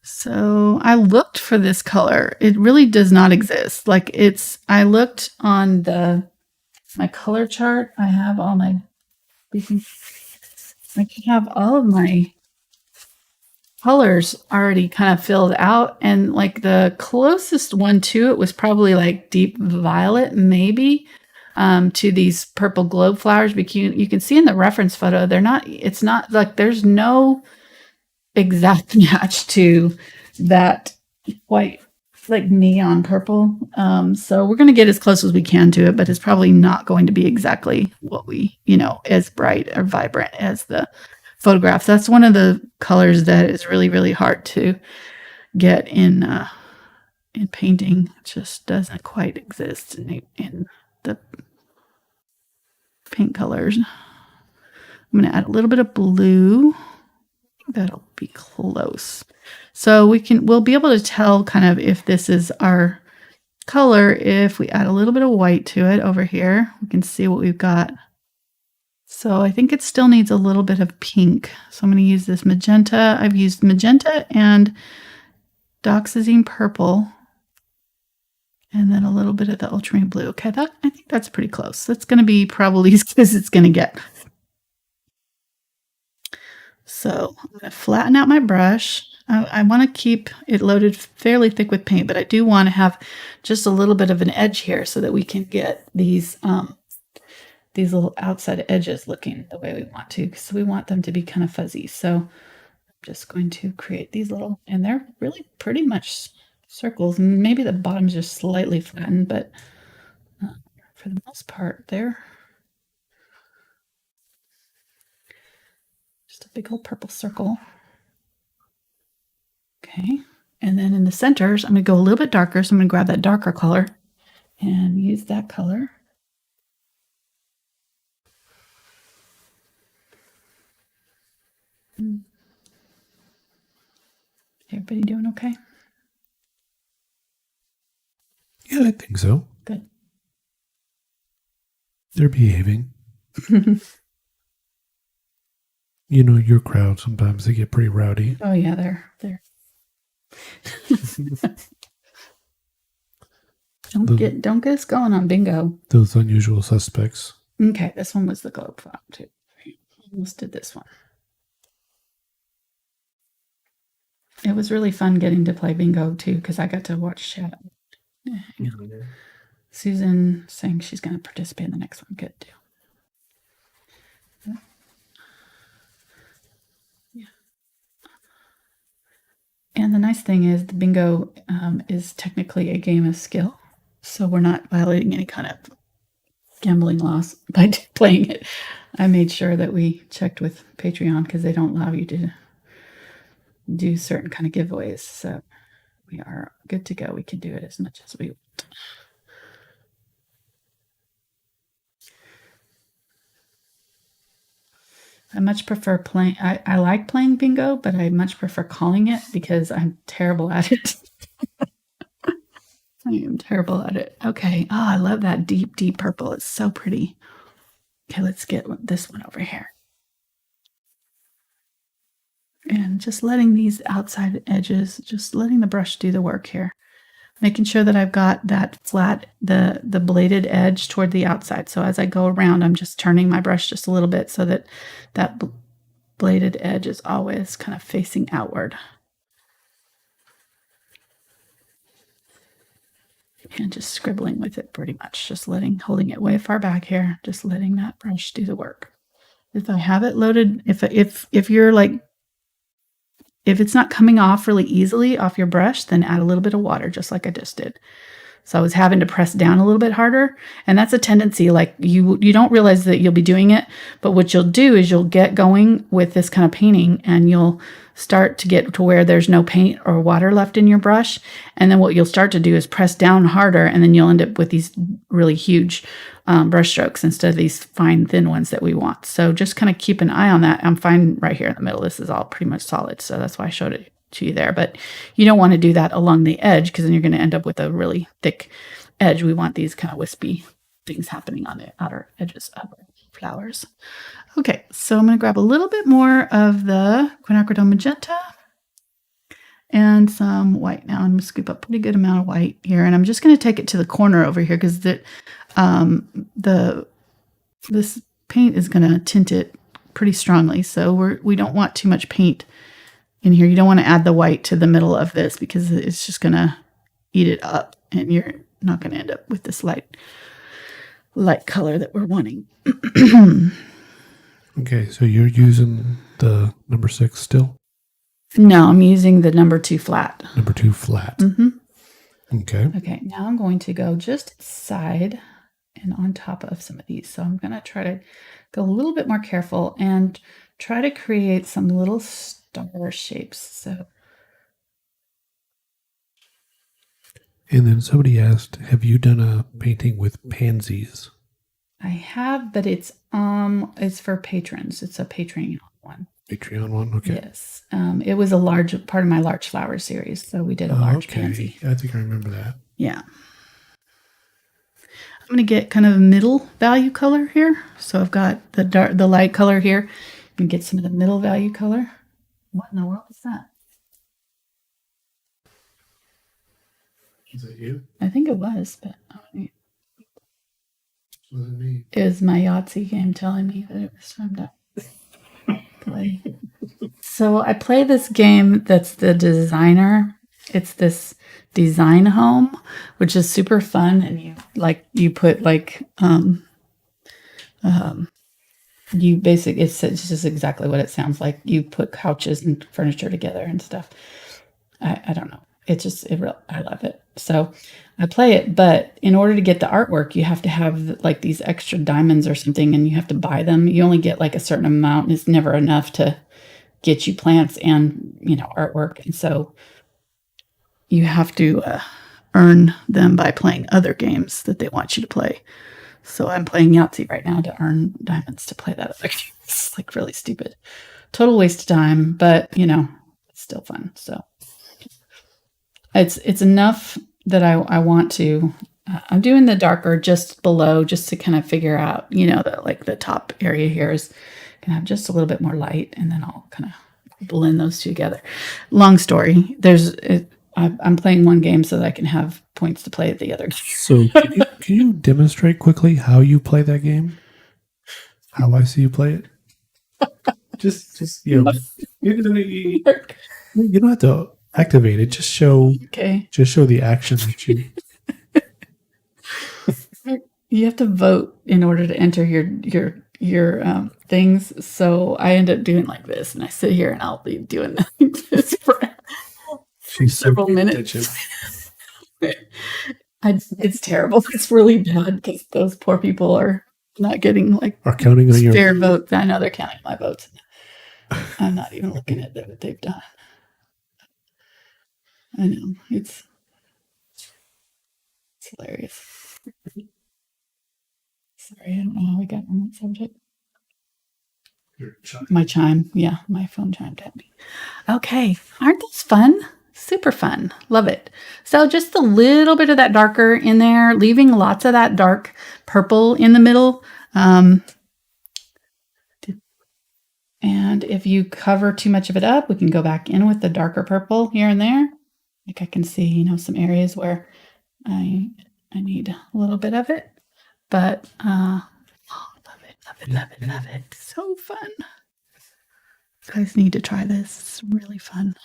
So I looked for this color. It really does not exist. Like I looked on my color chart. I have all my, I can have all of my colors already kind of filled out, and like the closest one to it was probably like deep violet, maybe, to these purple globe flowers. But you can see in the reference photo, it's not like there's no exact match to that white, like neon purple. So we're going to get as close as we can to it, but it's probably not going to be exactly what as bright or vibrant as the photographs. That's one of the colors that is really, really hard to get in painting. It just doesn't quite exist in the paint colors. I'm going to add a little bit of blue. That'll be close. So we'll be able to tell kind of if this is our color if we add a little bit of white to it over here. We can see what we've got. So I think it still needs a little bit of pink. So I'm going to use this magenta. I've used magenta and Dioxazine Purple, and then a little bit of the Ultramarine Blue. Okay, I think that's pretty close. That's going to be probably as good as it's going to get. So I'm going to flatten out my brush. I want to keep it loaded fairly thick with paint, but I do want to have just a little bit of an edge here so that we can get these little outside edges looking the way we want to, because we want them to be kind of fuzzy. So I'm just going to create these little, and they're really pretty much circles. Maybe the bottom's just slightly flattened, but for the most part, they're just a big old purple circle. Okay, and then in the centers, I'm going to go a little bit darker. So I'm going to grab that darker color and use that color. Everybody doing okay? Yeah, I think so. Good. They're behaving. Your crowd, sometimes they get pretty rowdy. Oh yeah, they're don't get us going on bingo. Those unusual suspects. Okay, this one was the globe flower too. Almost did this one. It was really fun getting to play bingo too, because I got to watch chat. Yeah. Susan saying she's going to participate in the next one. Good too. Yeah. And the nice thing is the bingo is technically a game of skill, so we're not violating any kind of gambling laws by playing it. I made sure that we checked with Patreon because they don't allow you to do certain kind of giveaways. So we are good to go. We can do it as much as we want. I much prefer playing. I like playing bingo, but I much prefer calling it because I'm terrible at it. I am terrible at it. Okay. Oh, I love that deep, deep purple. It's so pretty. Okay, let's get this one over here. And just letting these outside edges, just letting the brush do the work here. Making sure that I've got that flat, the bladed edge toward the outside. So as I go around, I'm just turning my brush just a little bit so that that bladed edge is always kind of facing outward. And just scribbling with it pretty much, just holding it way far back here, just letting that brush do the work. If I have it loaded, if you're like, if it's not coming off really easily off your brush, then add a little bit of water, just like I just did. So I was having to press down a little bit harder. And that's a tendency, like you don't realize that you'll be doing it, but what you'll do is you'll get going with this kind of painting and you'll start to get to where there's no paint or water left in your brush. And then what you'll start to do is press down harder, and then you'll end up with these really huge brush strokes instead of these fine, thin ones that we want. So just kind of keep an eye on that. I'm fine right here in the middle. This is all pretty much solid. So that's why I showed it to you there, but you don't want to do that along the edge because then you're going to end up with a really thick edge. We want these kind of wispy things happening on the outer edges of our flowers. Okay, so I'm going to grab a little bit more of the Quinacridone Magenta and some white now. I'm going to scoop up a pretty good amount of white here, and I'm just going to take it to the corner over here because this paint is going to tint it pretty strongly, so we don't want too much paint in here. You don't want to add the white to the middle of this because it's just going to eat it up and you're not going to end up with this light color that we're wanting. Okay, so you're using the number 6 still? No, I'm using the number 2 flat. Number 2 flat. Mm-hmm. Okay. Okay, now I'm going to go just side and on top of some of these. So I'm going to try to go a little bit more careful and try to create some little star shapes. So, and then somebody asked, have you done a painting with pansies? I have, but it's for patrons. It's a Patreon one. Patreon one? Okay. Yes. It was a large part of my large flower series, so we did a large pansy. I think I remember that. Yeah. I'm going to get kind of a middle value color here. So I've got the light color here. And get some of the middle value color. What in the world is that? Is that you? I think it was, but What does it mean? it was my Yahtzee game telling me that it was time to play. So I play this game that's the designer. It's this design home, which is super fun, and you put you basically, it's just exactly what it sounds like. You put couches and furniture together and stuff. I don't know. I love it. So I play it, but in order to get the artwork, you have to have like these extra diamonds or something, and you have to buy them. You only get like a certain amount, and it's never enough to get you plants and, artwork. And so you have to earn them by playing other games that they want you to play. So I'm playing Yahtzee right now to earn diamonds to play that other game. It's like really stupid. Total waste of time, but it's still fun. So it's enough that I want to, I'm doing the darker just below just to kind of figure out, the top area here is going to have just a little bit more light, and then I'll kind of blend those two together. Long story. I'm playing one game so that I can have points to play at the other game. So can you demonstrate quickly how you play that game? How I see you play it? Just you don't have to activate it. Just show. Okay. Just show the action that you. You have to vote in order to enter your things. So I end up doing like this, and I sit here and I'll be doing this for several minutes. It's terrible. It's really bad because those poor people are not getting are counting on your spare votes. I know they're counting my votes. I'm not even looking at what they've done. I know it's hilarious. Sorry, I don't know how we got on that subject. My chime. Yeah, my phone chimed at me. Okay. Aren't those fun? Super fun. Love it. So just a little bit of that darker in there, leaving lots of that dark purple in the middle. And if you cover too much of it up, we can go back in with the darker purple here and there. Like I can see, some areas where I need a little bit of it. But love it. So fun. You guys need to try this. It's really fun.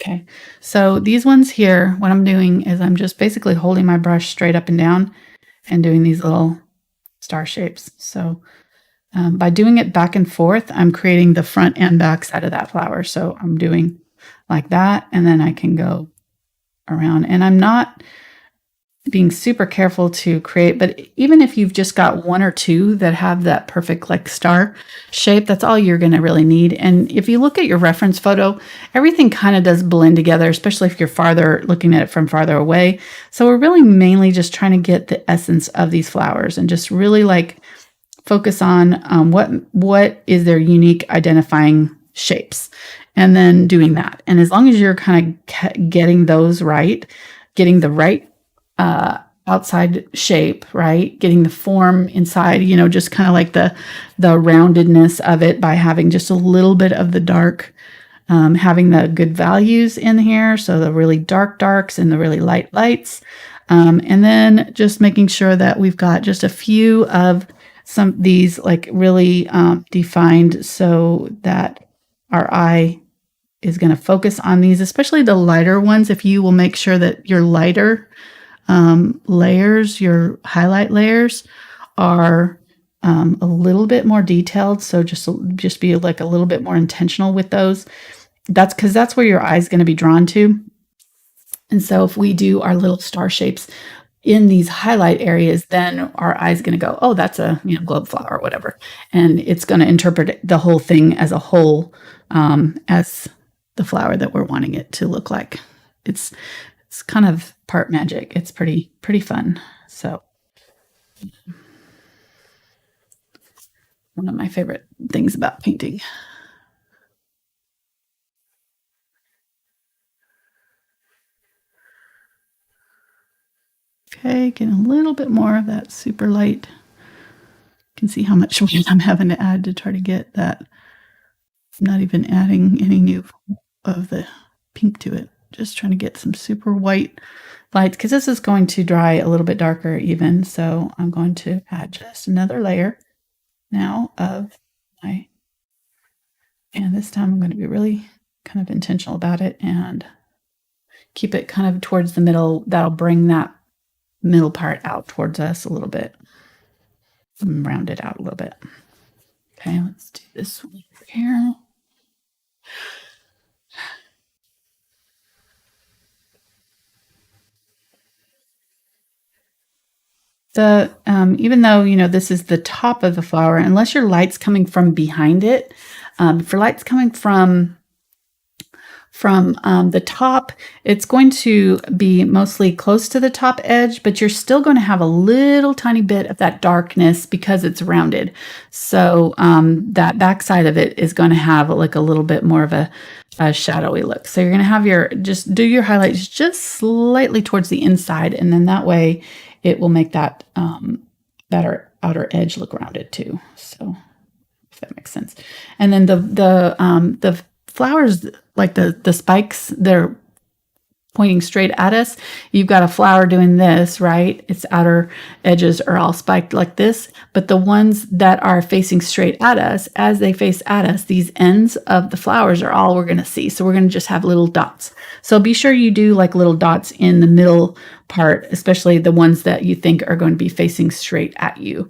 Okay, so these ones here, what I'm doing is I'm just basically holding my brush straight up and down and doing these little star shapes. So by doing it back and forth, I'm creating the front and back side of that flower. So I'm doing like that, and then I can go around. And I'm not being super careful to create, but even if you've just got one or two that have that perfect like star shape, that's all you're going to really need. And if you look at your reference photo, everything kind of does blend together, especially if you're farther looking at it from farther away. So we're really mainly just trying to get the essence of these flowers and just really like focus on what is their unique identifying shapes, and then doing that. And as long as you're kind of getting those right, getting the right outside shape, right? Getting the form inside, just kind of like the roundedness of it by having just a little bit of the dark, having the good values in here. So the really dark darks and the really light lights. And then just making sure that we've got just a few of some these like really defined so that our eye is going to focus on these, especially the lighter ones. If you will make sure that your lighter layers, your highlight layers are a little bit more detailed. So just be like a little bit more intentional with those. That's because that's where your eye is going to be drawn to. And so if we do our little star shapes in these highlight areas, then our eye is going to go, oh, that's a globe flower or whatever. And it's going to interpret the whole thing as a whole, as the flower that we're wanting it to look like. It's kind of part magic. It's pretty fun. So one of my favorite things about painting. Okay, getting a little bit more of that super light. You can see how much weight I'm having to add to try to get that. I'm not even adding any new of the pink to it. Just trying to get some super white lights, because this is going to dry a little bit darker even. So I'm going to add just another layer now of my, and this time I'm going to be really kind of intentional about it and keep it kind of towards the middle. That'll bring that middle part out towards us a little bit and round it out a little bit. Okay, let's do this one here. Even though this is the top of the flower, unless your light's coming from behind it, for lights coming from the top, it's going to be mostly close to the top edge, but you're still going to have a little tiny bit of that darkness because it's rounded. So that back side of it is going to have like a little bit more of a shadowy look. So you're going to have just do your highlights just slightly towards the inside, and then that way it will make that outer edge look rounded too. So if that makes sense. And then the flowers, like the spikes, they're pointing straight at us. You've got a flower doing this, right? Its outer edges are all spiked like this, but the ones that are facing straight at us, as they face at us, these ends of the flowers are all we're going to see. So we're going to just have little dots. So be sure you do like little dots in the middle part, especially the ones that you think are going to be facing straight at you.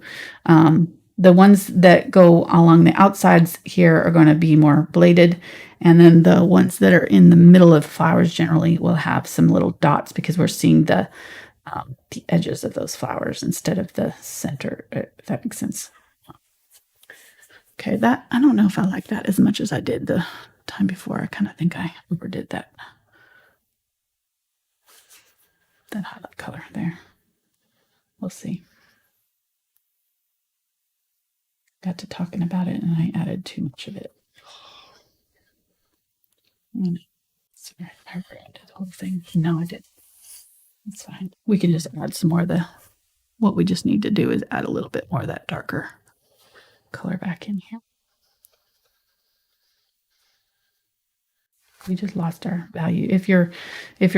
The ones that go along the outsides here are going to be more bladed. And then the ones that are in the middle of flowers generally will have some little dots because we're seeing the edges of those flowers instead of the center, if that makes sense. Okay, that I don't know if I like that as much as I did the time before. I kind of think I overdid that highlight color there. We'll see. Got to talking about it and I added too much of it. Sorry, I ruined the whole thing. No, I didn't. It's fine. We can just add some more of what we just need to do is add a little bit more of that darker color back in here. We just lost our value. If your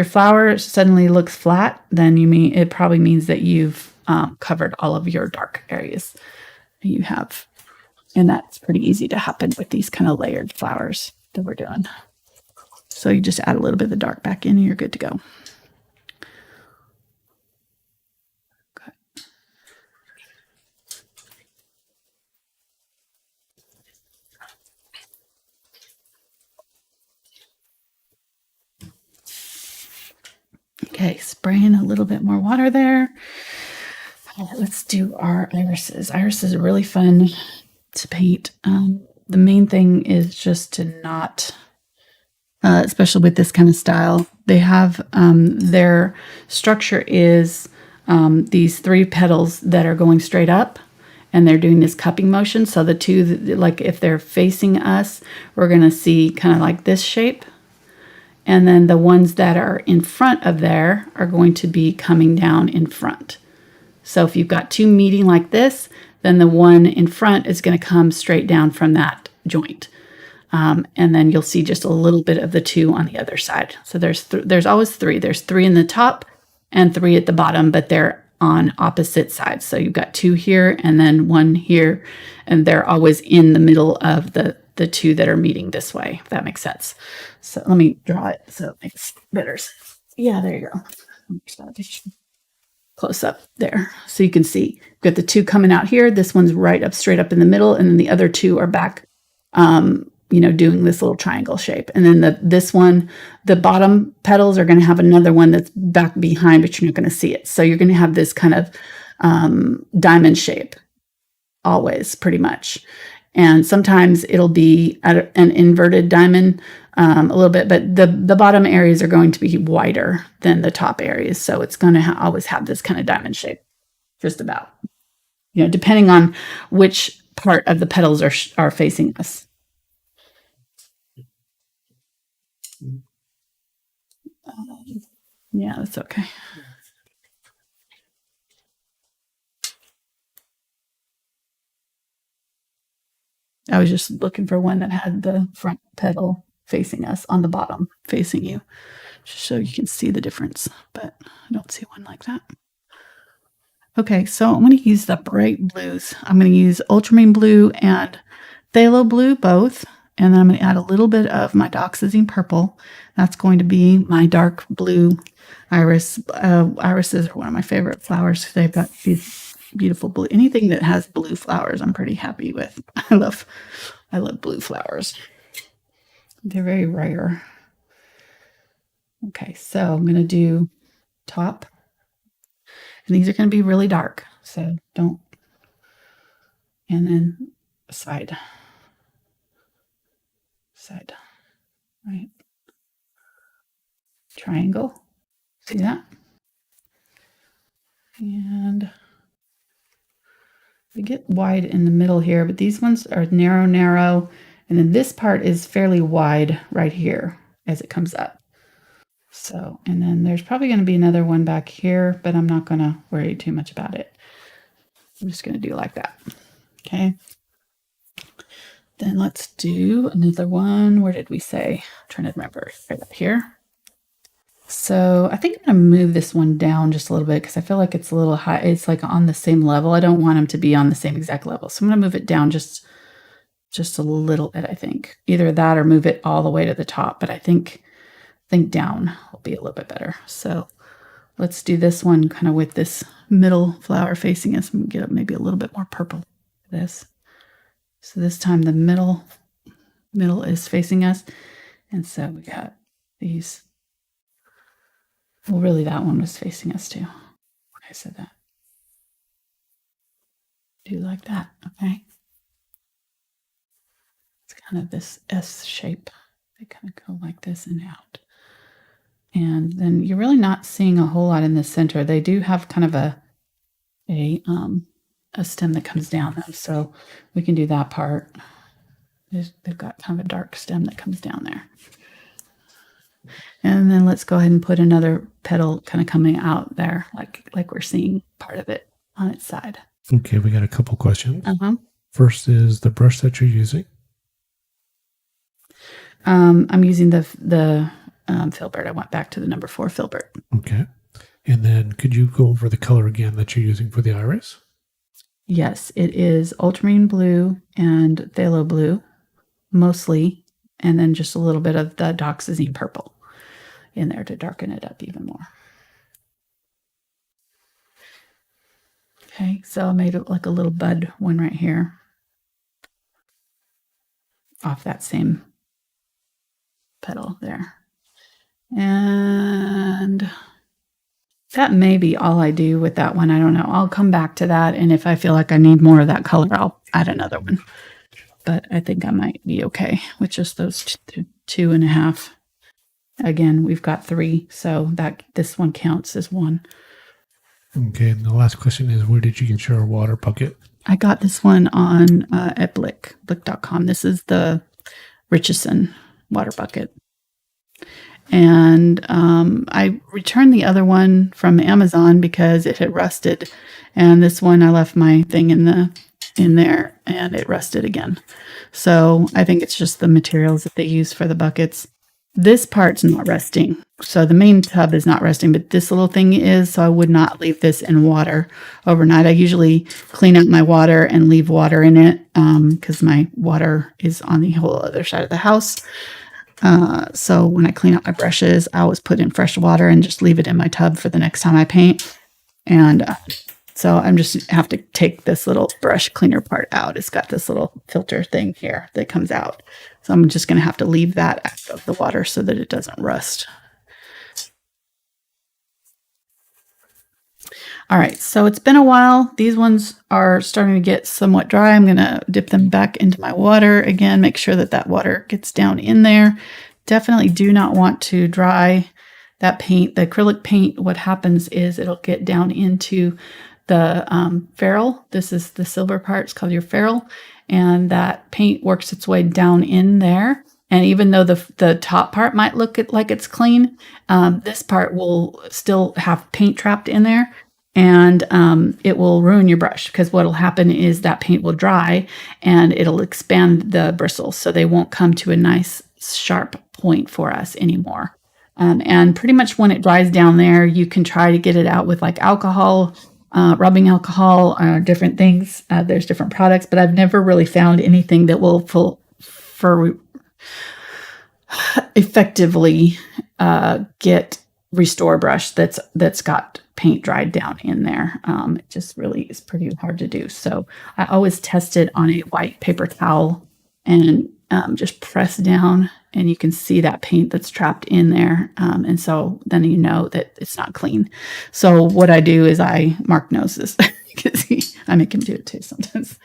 flower suddenly looks flat, then it probably means that you've covered all of your dark areas you have. And that's pretty easy to happen with these kind of layered flowers that we're doing. So you just add a little bit of the dark back in and you're good to go. Okay. Okay, spraying a little bit more water there. Let's do our irises. Irises are really fun to paint. The main thing is just to not, especially with this kind of style, they have their structure is these 3 petals that are going straight up, and they're doing this cupping motion. So the two, like if they're facing us, we're going to see kind of like this shape. And then the ones that are in front of there are going to be coming down in front. So if you've got 2 meeting like this, then the one in front is going to come straight down from that joint. And then you'll see just a little bit of the 2 on the other side. So there's always 3. There's 3 in the top and 3 at the bottom, but they're on opposite sides. So you've got 2 here and then 1 here, and they're always in the middle of the 2 that are meeting this way, if that makes sense. So let me draw it so it makes better sense. Yeah, there you go. Close up there. So you can see, you've got the 2 coming out here. This one's right up, straight up in the middle, and then the other 2 are back, doing this little triangle shape. And then this one, the bottom petals are going to have another one that's back behind, but you're not going to see it. So you're going to have this kind of diamond shape always, pretty much. And sometimes it'll be an inverted diamond a little bit, but the bottom areas are going to be wider than the top areas. So it's going to always have this kind of diamond shape, just about, depending on which part of the petals are facing us. Yeah, that's okay. I was just looking for one that had the front petal facing us on the bottom facing you, just so you can see the difference, but I don't see one like that. Okay, so I'm going to use the bright blues. I'm going to use Ultramarine Blue and Phthalo Blue both, and then I'm going to add a little bit of my Dioxazine Purple. That's going to be my dark blue iris. Irises are one of my favorite flowers. They've got these beautiful blue. Anything that has blue flowers, I'm pretty happy with. I love blue flowers. They're very rare. Okay, so I'm going to do top. And these are going to be really dark, so don't. And then side, right? Triangle. See that? And we get wide in the middle here, but these ones are narrow. And then this part is fairly wide right here as it comes up. So, and then there's probably going to be another one back here, but I'm not going to worry too much about it. I'm just going to do like that. Okay. Then let's do another one. Where did we say? I'm trying to remember. Right up here. So I think I'm going to move this one down just a little bit because I feel like it's a little high. It's like on the same level. I don't want them to be on the same exact level. So I'm going to move it down just a little bit, I think. Either that or move it all the way to the top. But I think down will be a little bit better. So let's do this one kind of with this middle flower facing us and get maybe a little bit more purple for this. So this time the middle is facing us. And so we got these. Well, really that one was facing us too. I said that. Do like that, okay? It's kind of this S shape. They kind of go like this and out. And then you're really not seeing a whole lot in the center. They do have kind of a stem that comes down though, so we can do that part. They've got kind of a dark stem that comes down there. And then let's go ahead and put another petal kind of coming out there, like we're seeing part of it on its side. Okay, we got a couple questions. First is the brush that you're using. I'm using the Filbert. I went back to the number 4 Filbert. Okay. And then could you go over the color again that you're using for the iris? Yes, it is Ultramarine Blue and Phthalo Blue, mostly, and then just a little bit of the Dioxazine Purple in there to darken it up even more. Okay, so I made it like a little bud one right here off that same petal there. And That may be all I do with that one. I don't know. I'll come back to that. And if I feel like I need more of that color, I'll add another one. But I think I might be okay with just those 2.5. Again, we've got 3, so this one counts as 1. Okay, and the last question is, where did you get your water bucket? I got this one on at blick.com. This is the Richardson water bucket. And I returned the other one from Amazon because it had rusted. And this one, I left my thing in there and it rusted again. So I think it's just the materials that they use for the buckets. This part's not rusting. So the main tub is not rusting, but this little thing is. So I would not leave this in water overnight. I usually clean out my water and leave water in it because my water is on the whole other side of the house. So when I clean out my brushes, I always put in fresh water and just leave it in my tub for the next time I paint. And so I'm just have to take this little brush cleaner part out. It's got this little filter thing here that comes out. So I'm just going to have to leave that out of the water so that it doesn't rust. All right, so it's been a while. These ones are starting to get somewhat dry. I'm going to dip them back into my water again, make sure that that water gets down in there. Definitely do not want to dry that paint. The acrylic paint, what happens is it'll get down into the ferrule. This is the silver part. It's called your ferrule. And that paint works its way down in there. And even though the top part might look like it's clean, this part will still have paint trapped in there. And it will ruin your brush because what will happen is that paint will dry and it'll expand the bristles so they won't come to a nice sharp point for us anymore. And pretty much when it dries down there, you can try to get it out with like alcohol, rubbing alcohol, different things. There's different products, but I've never really found anything that will effectively restore brush that's got paint dried down in there. It just really is pretty hard to do. So I always test it on a white paper towel and just press down and you can see that paint that's trapped in there. And so then you know that it's not clean. So what I do is I mark noses because I make him do it too sometimes.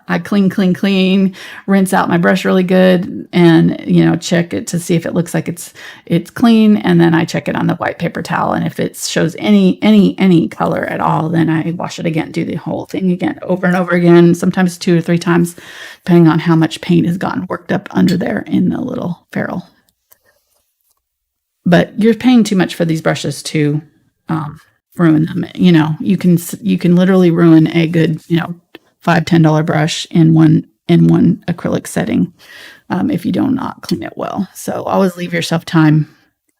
I clean, rinse out my brush really good and, check it to see if it looks like it's clean. And then I check it on the white paper towel. And if it shows any color at all, then I wash it again, do the whole thing again, over and over again, sometimes 2 or 3 times, depending on how much paint has gotten worked up under there in the little ferrule. But you're paying too much for these brushes to ruin them. You can literally ruin a good, $5-10 brush in one acrylic setting if you do not clean it well. So always leave yourself time.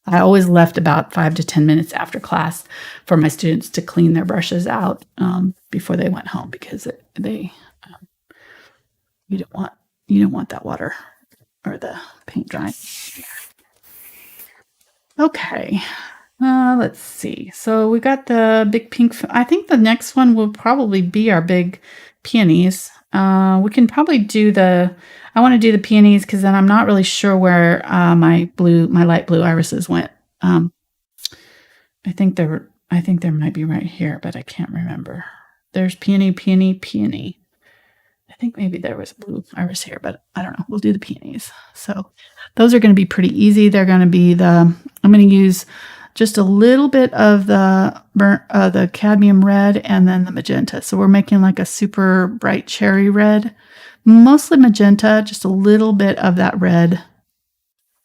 I always left about 5 to 10 minutes after class for my students to clean their brushes out before they went home because you don't want that water or the paint drying. Okay. Let's see. So we got the big pink. I think the next one will probably be our big peonies. We can probably I want to do the peonies because then I'm not really sure where my light blue irises went. I think there might be right here, but I can't remember. There's peony. I think maybe there was a blue iris here, but I don't know. We'll do the peonies. So those are going to be pretty easy. They're going to be I'm going to use just a little bit of the cadmium red and then the magenta. So we're making like a super bright cherry red, mostly magenta, just a little bit of that red.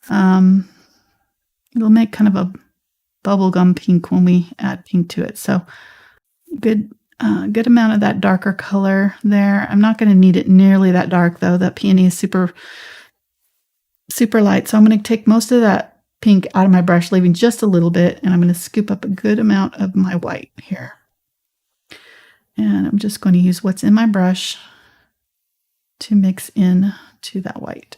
It'll make kind of a bubblegum pink when we add pink to it. So good amount of that darker color there. I'm not going to need it nearly that dark though. That peony is super, super light. So I'm going to take most of that pink out of my brush, leaving just a little bit, and I'm going to scoop up a good amount of my white here. And I'm just going to use what's in my brush to mix in to that white.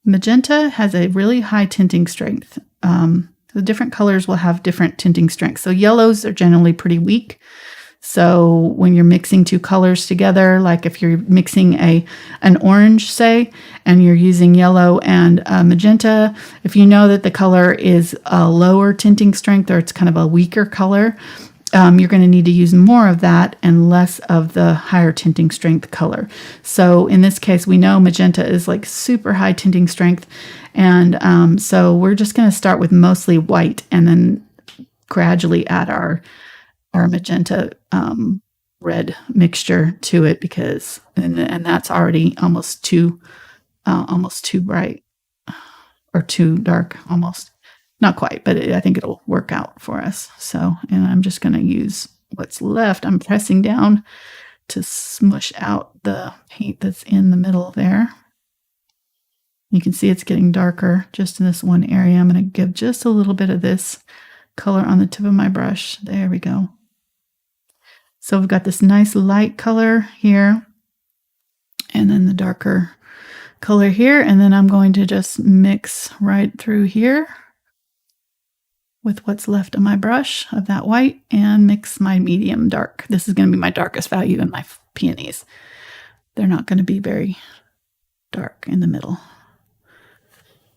Magenta has a really high tinting strength. The different colors will have different tinting strengths. So yellows are generally pretty weak. So when you're mixing two colors together, like if you're mixing an orange, say, and you're using yellow and magenta, if you know that the color is a lower tinting strength or it's kind of a weaker color, you're going to need to use more of that and less of the higher tinting strength color. So in this case, we know magenta is like super high tinting strength. And so we're just going to start with mostly white and then gradually add our magenta red mixture to it, because and that's already almost too bright or too dark, almost. Not quite, but I think it'll work out for us. So, and I'm just going to use what's left. I'm pressing down to smush out the paint that's in the middle there. You can see it's getting darker just in this one area. I'm going to give just a little bit of this color on the tip of my brush. There we go. So we've got this nice light color here, and then the darker color here. And then I'm going to just mix right through here with what's left of my brush of that white and mix my medium dark. This is going to be my darkest value in my peonies. They're not going to be very dark in the middle.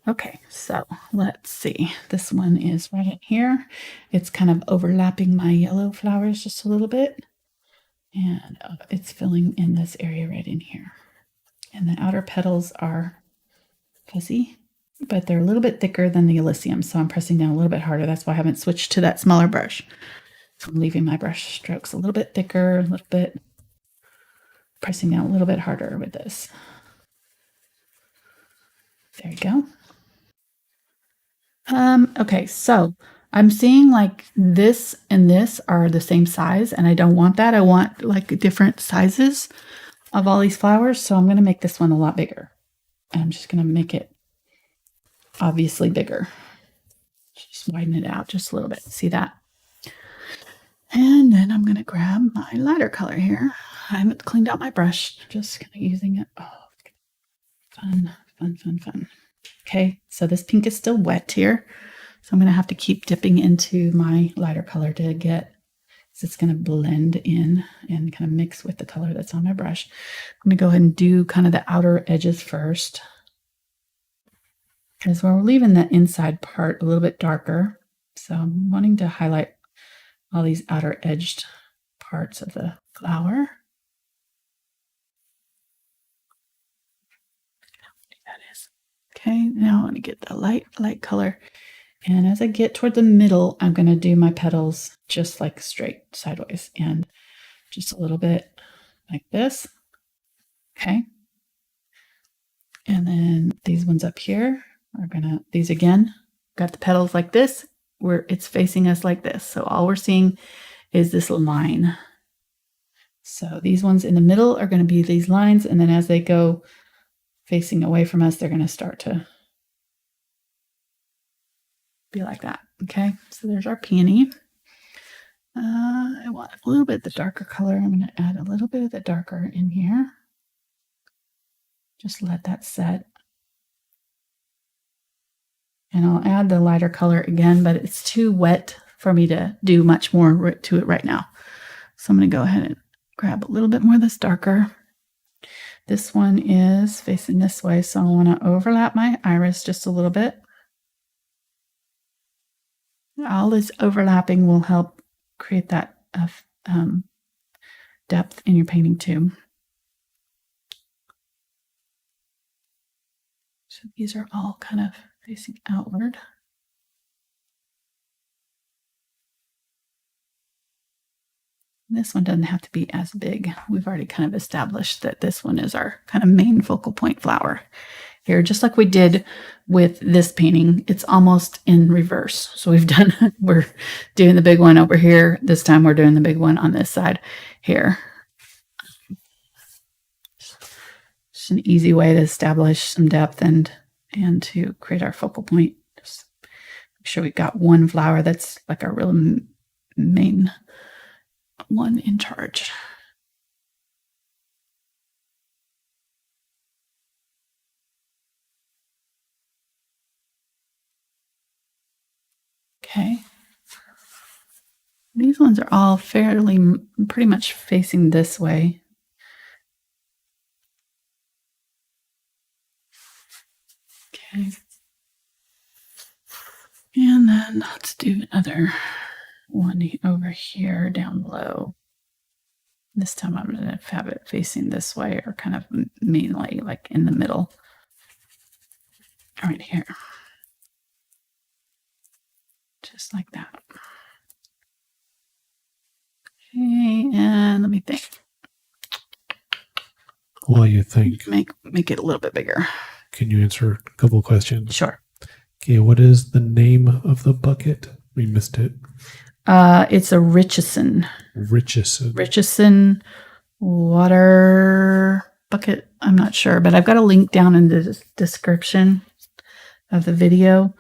Okay, so let's see. This one is right in here. It's kind of overlapping my yellow flowers just a little bit. And it's filling in this area right in here. And the outer petals are fuzzy, but they're a little bit thicker than the Elysium, so I'm pressing down a little bit harder. That's why I haven't switched to that smaller brush. So I'm leaving my brush strokes a little bit thicker, a little bit, pressing down a little bit harder with this. There you go. Okay, so I'm seeing like this and this are the same size, and I don't want that. I want like different sizes of all these flowers, so I'm going to make this one a lot bigger. I'm just going to make it obviously bigger. Just widen it out just a little bit. See that? And then I'm going to grab my lighter color here. I haven't cleaned out my brush, just kind of using it. Oh, fun, fun, fun, fun. Okay, so this pink is still wet here. So I'm going to have to keep dipping into my lighter color to get, so it's going to blend in and kind of mix with the color that's on my brush. I'm going to go ahead and do kind of the outer edges first, because we're leaving the inside part a little bit darker. So I'm wanting to highlight all these outer edged parts of the flower. That is. Okay, now I want to get the light color. And as I get toward the middle, I'm going to do my petals just like straight sideways and just a little bit like this. Okay. And then these ones up here are these again, got the petals like this, where it's facing us like this. So all we're seeing is this line. So these ones in the middle are going to be these lines. And then as they go facing away from us, they're going to start to be like that. Okay, so there's our peony. I want a little bit of the darker color. I'm going to add a little bit of the darker in here. Just let that set. And I'll add the lighter color again, but it's too wet for me to do much more to it right now. So I'm going to go ahead and grab a little bit more of this darker. This one is facing this way, so I want to overlap my iris just a little bit. All this overlapping will help create that depth in your painting too. So these are all kind of facing outward. This one doesn't have to be as big. We've already kind of established that this one is our kind of main focal point flower here, just like we did with this painting. It's almost in reverse. So we're doing the big one over here. This time we're doing the big one on this side here. Just an easy way to establish some depth and to create our focal point. Just make sure we've got one flower that's like our real main one in charge. Okay. These ones are all fairly, pretty much facing this way. Okay. And then let's do another one over here down below. This time I'm going to have it facing this way, or kind of mainly like in the middle. Right here. Just like that. Okay, and let me think. While you think, make it a little bit bigger. Can you answer a couple of questions? Sure. Okay, what is the name of the bucket? We missed it. It's a Richardson. Richardson water bucket. I'm not sure, but I've got a link down in the description of the video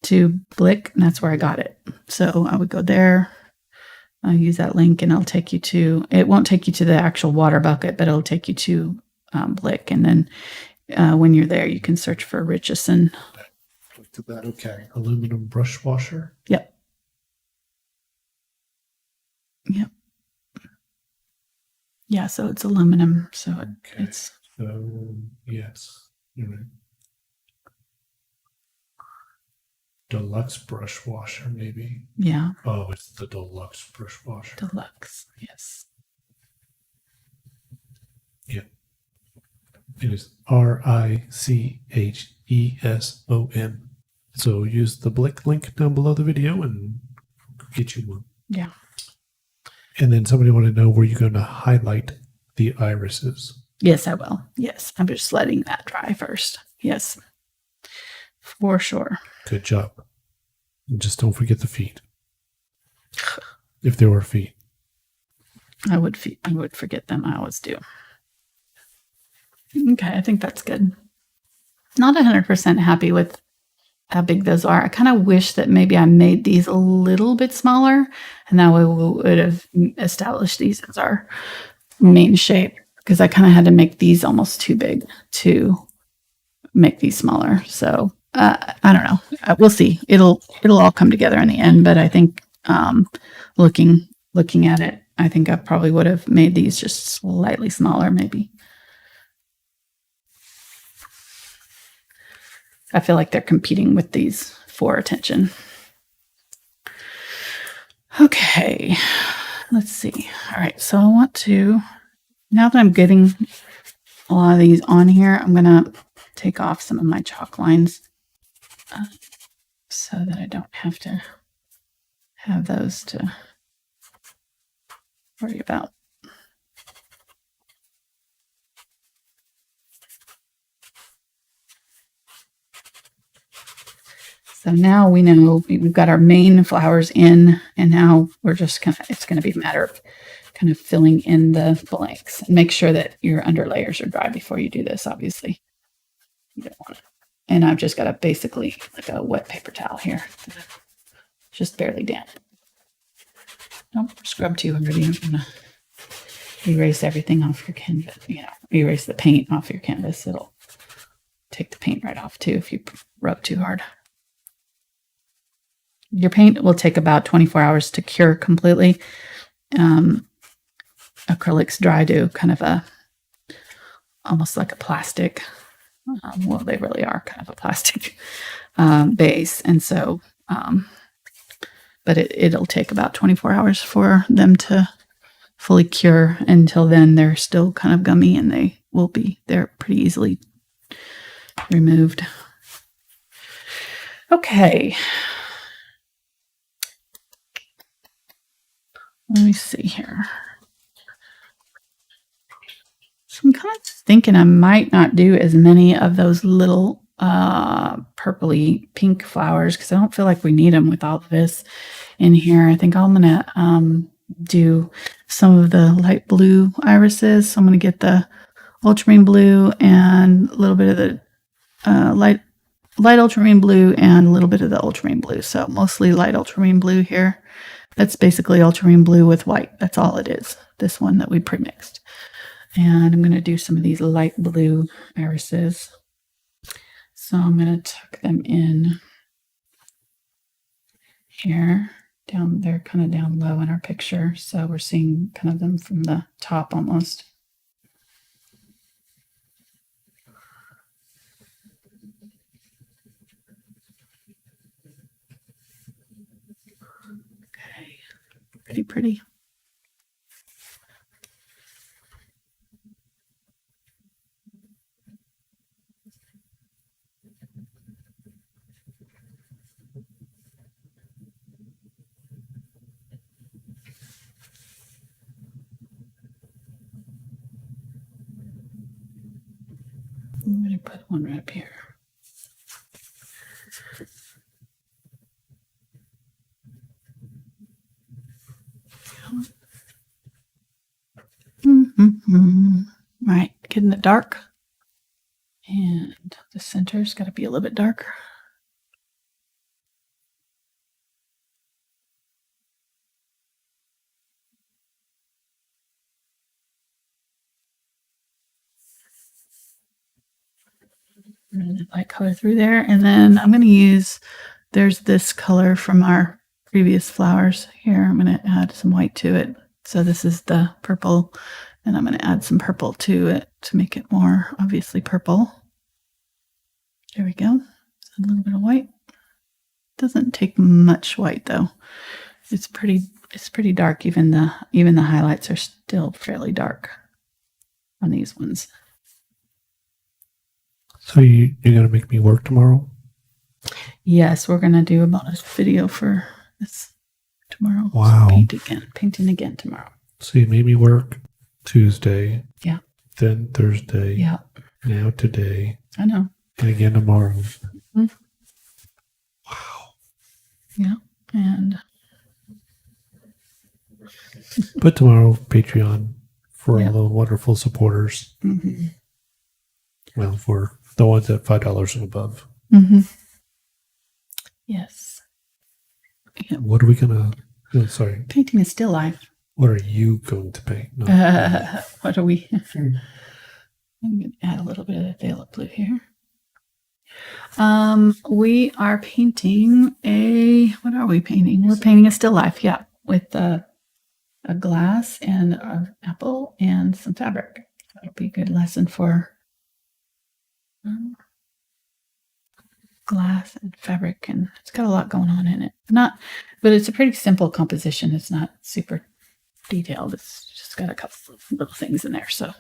to Blick, and that's where I got it. So I would go there, use that link, and it'll take you to, it won't take you to the actual water bucket, but it'll take you to Blick. And then when you're there, you can search for Richardson. Look at that. Okay. Aluminum brush washer. Yep. Yep. Yeah, so it's aluminum. So it's. So, yes. You're right. Deluxe brush washer, maybe. Yeah. Oh, it's the deluxe brush washer. Deluxe, yes. Yeah. It is RICHESON. So use the Blick link down below the video and get you one. Yeah. And then somebody wanted to know, were you going to highlight the irises? Yes, I will. Yes. I'm just letting that dry first. Yes. For sure. Good job. And just don't forget the feet. If there were feet. I would forget them. I always do. Okay, I think that's good. Not 100% happy with how big those are. I kind of wish that maybe I made these a little bit smaller, and that way we would have established these as our main shape, because I kind of had to make these almost too big to make these smaller. So I don't know. We'll see. It'll all come together in the end, but I think looking at it, I think I probably would have made these just slightly smaller, maybe. I feel like they're competing with these for attention. Okay, let's see. All right, so I want to, now that I'm getting a lot of these on here, I'm going to take off some of my chalk lines so that I don't have to have those to worry about. So now we know we've got our main flowers in, and now we're just it's going to be a matter of kind of filling in the blanks. And make sure that your under layers are dry before you do this, obviously. You don't want to. And I've just got basically like a wet paper towel here. Just barely damp. Don't scrub too hard. You don't want to erase everything off your canvas. Erase the paint off your canvas. It'll take the paint right off too if you rub too hard. Your paint will take about 24 hours to cure completely. Acrylics dry to kind of almost like a plastic. Well, they really are kind of a plastic base. And so, but it'll take about 24 hours for them to fully cure. Until then, they're still kind of gummy, and they're pretty easily removed. Okay. Let me see here. So I'm kind of thinking I might not do as many of those little purpley pink flowers, because I don't feel like we need them with all of this in here. I think I'm going to do some of the light blue irises. So I'm going to get the ultramarine blue and a little bit of the light ultramarine blue and a little bit of the ultramarine blue. So mostly light ultramarine blue here. That's basically ultramarine blue with white. That's all it is. This one that we pre-mixed. And I'm going to do some of these light blue irises. So I'm going to tuck them in here. Down, they're kind of down low in our picture, so we're seeing kind of them from the top almost. Okay, pretty pretty. I'm going to put one right up here. Right, getting it dark. And the center's got to be a little bit darker. Light color through there, and then I'm going to use, there's this color from our previous flowers here. I'm going to add some white to it. So this is the purple, and I'm going to add some purple to it to make it more obviously purple. There we go. A little bit of white. Doesn't take much white though. It's pretty dark. Even the highlights are still fairly dark on these ones. So you're going to make me work tomorrow? Yes, we're going to do a bonus video for this tomorrow. Wow. So painting again tomorrow. So you made me work Tuesday. Yeah. Then Thursday. Yeah. Now today. I know. And again tomorrow. Mm-hmm. Wow. Yeah. And but tomorrow, Patreon for all the wonderful supporters. Mm-hmm. Well, for the ones at $5 and above. Mm-hmm. Yes. Yeah. What are we going to... sorry. Painting a still life. What are you going to paint? What are we... I'm going to add a little bit of the Phthalo blue here. We are painting what are we painting? We're painting a still life, yeah, with a glass and an apple and some fabric. That'll be a good lesson for glass and fabric, and it's got a lot going on in it. But it's a pretty simple composition. It's not super detailed. It's just got a couple of little things in there. So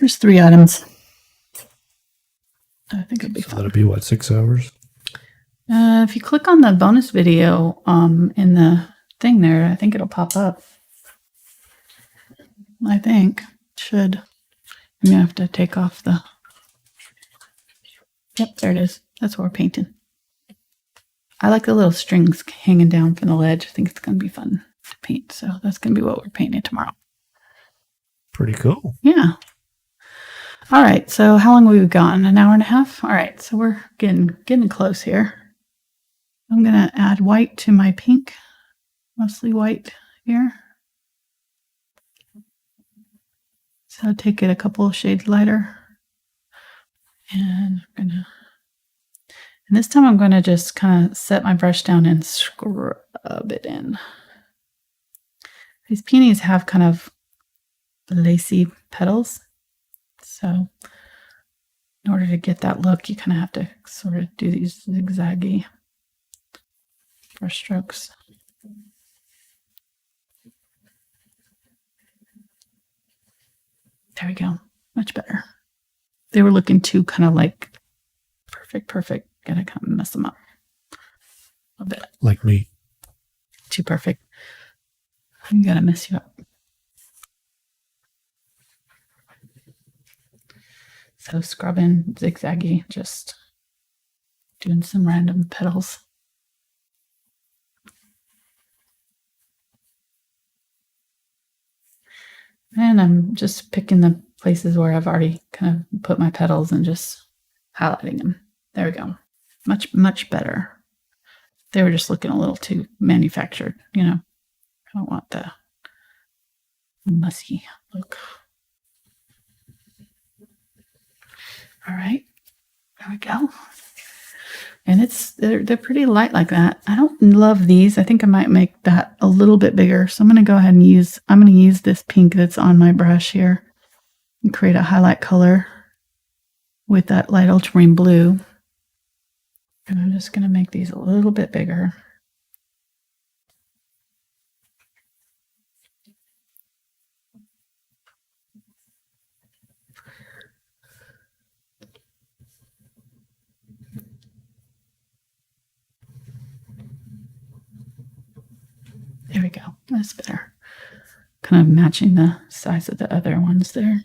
there's 3 items. I think it'll be fun. That'll be what, 6 hours? If you click on the bonus video in the thing there, I think it'll pop up. I think should. I'm gonna have to take off the. Yep, there it is. That's what we're painting. I like the little strings hanging down from the ledge. I think it's gonna be fun to paint. So that's gonna be what we're painting tomorrow. Pretty cool. Yeah. All right. So how long have we gone? An hour and a half? All right. So we're getting close here. I'm going to add white to my pink, mostly white here. So I'll take it a couple of shades lighter. And this time I'm going to just kind of set my brush down and scrub it in. These peonies have kind of lacy petals. So in order to get that look, you kind of have to sort of do these zigzaggy brush strokes. There we go. Much better. They were looking too kind of like perfect. Gotta kind of mess them up a bit. Like me. Too perfect. I'm gonna mess you up. So scrubbing, zigzaggy, just doing some random petals. And I'm just picking the places where I've already kind of put my petals and just highlighting them. There we go. Much better. They were just looking a little too manufactured, you know. I don't want the musky look. All right, there we go. And they're pretty light like that. I don't love these. I think I might make that a little bit bigger. So I'm going to go ahead and use this pink that's on my brush here and create a highlight color with that light ultramarine blue. And I'm just going to make these a little bit bigger. There we go. That's better. Kind of matching the size of the other ones there.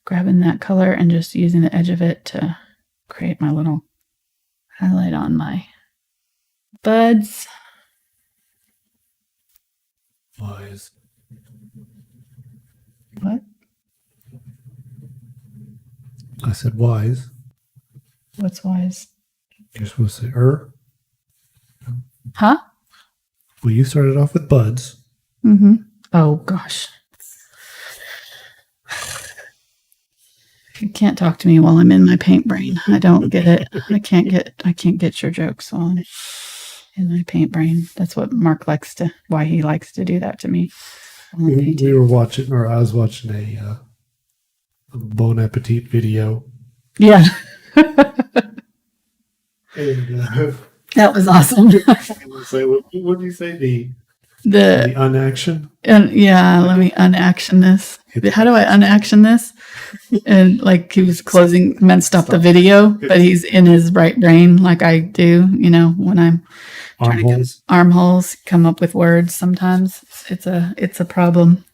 Grabbing that color and just using the edge of it to create my little highlight on my buds. Wise. What? I said wise. What's wise? You're supposed to say Huh? Well, you started off with buds. Mm-hmm. Oh gosh. You can't talk to me while I'm in my paint brain. I don't get it. I can't get your jokes on in my paint brain. That's what why he likes to do that to me. We were watching, or I was watching a Bon Appetit video. Yeah. And, that was awesome. what did you say? The unaction? And yeah, let me unaction this. How do I unaction this? And like he was meant stop the video, but he's in his right brain like I do, when I'm armholes come up with words sometimes. It's a problem.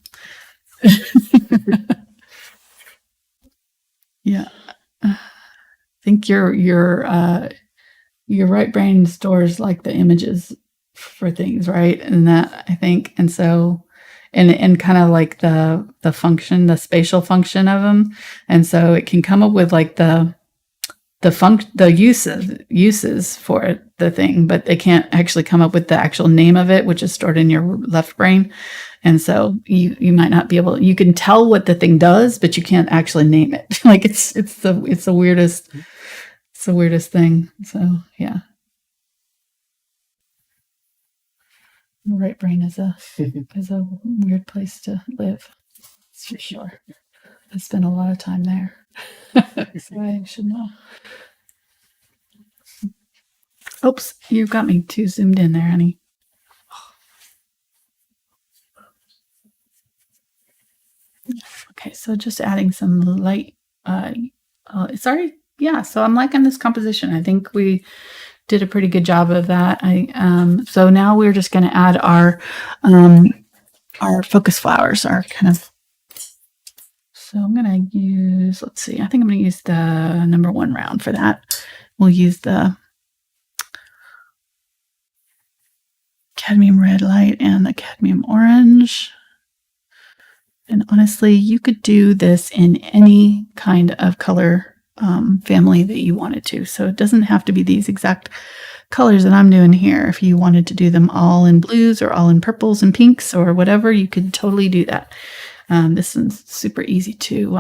Yeah. I think your right brain stores like the images for things, right? And that I think, and so, and kind of like the function, the spatial function of them, and so it can come up with like the uses for the thing, but they can't actually come up with the actual name of it, which is stored in your left brain. And so you might not be able. You can tell what the thing does, but you can't actually name it. Like it's the weirdest. It's the weirdest thing. So yeah. The right brain is a weird place to live. That's for sure. I spent a lot of time there. So I should know. Oops, you got me too zoomed in there, honey. Okay, so just adding some light. Sorry. Yeah, so I'm liking this composition. I think we did a pretty good job of that. So now we're just going to add our focus flowers, our kind of. So I'm going to use, let's see, I think I'm going to use the number 1 round for that. We'll use the Cadmium Red Light and the Cadmium Orange. And honestly, you could do this in any kind of color family that you wanted to. So it doesn't have to be these exact colors that I'm doing here. If you wanted to do them all in blues or all in purples and pinks or whatever, you could totally do that. This is super easy to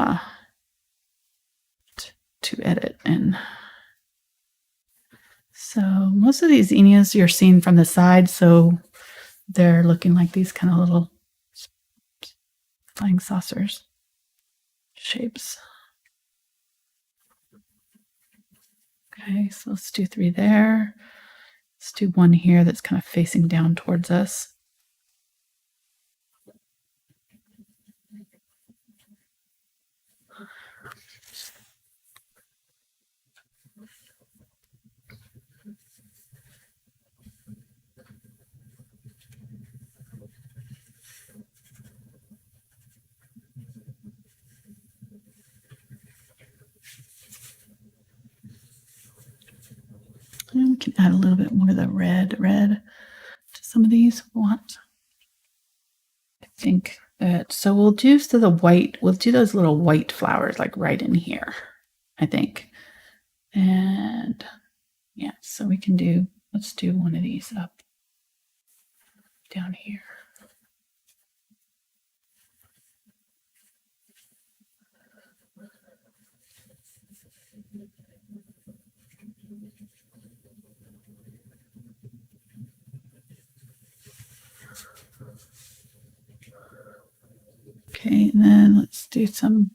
edit. And so most of these zinnias you're seeing from the side, so they're looking like these kind of little flying saucers shapes. Okay, so let's do 3 there. Let's do 1 here that's kind of facing down towards us. And we can add a little bit more of the red to some of these if we want. I think that, so we'll do the white, we'll do those little white flowers like right in here, I think. And yeah, so we can do, let's do one of these up down here. Okay, and then let's do some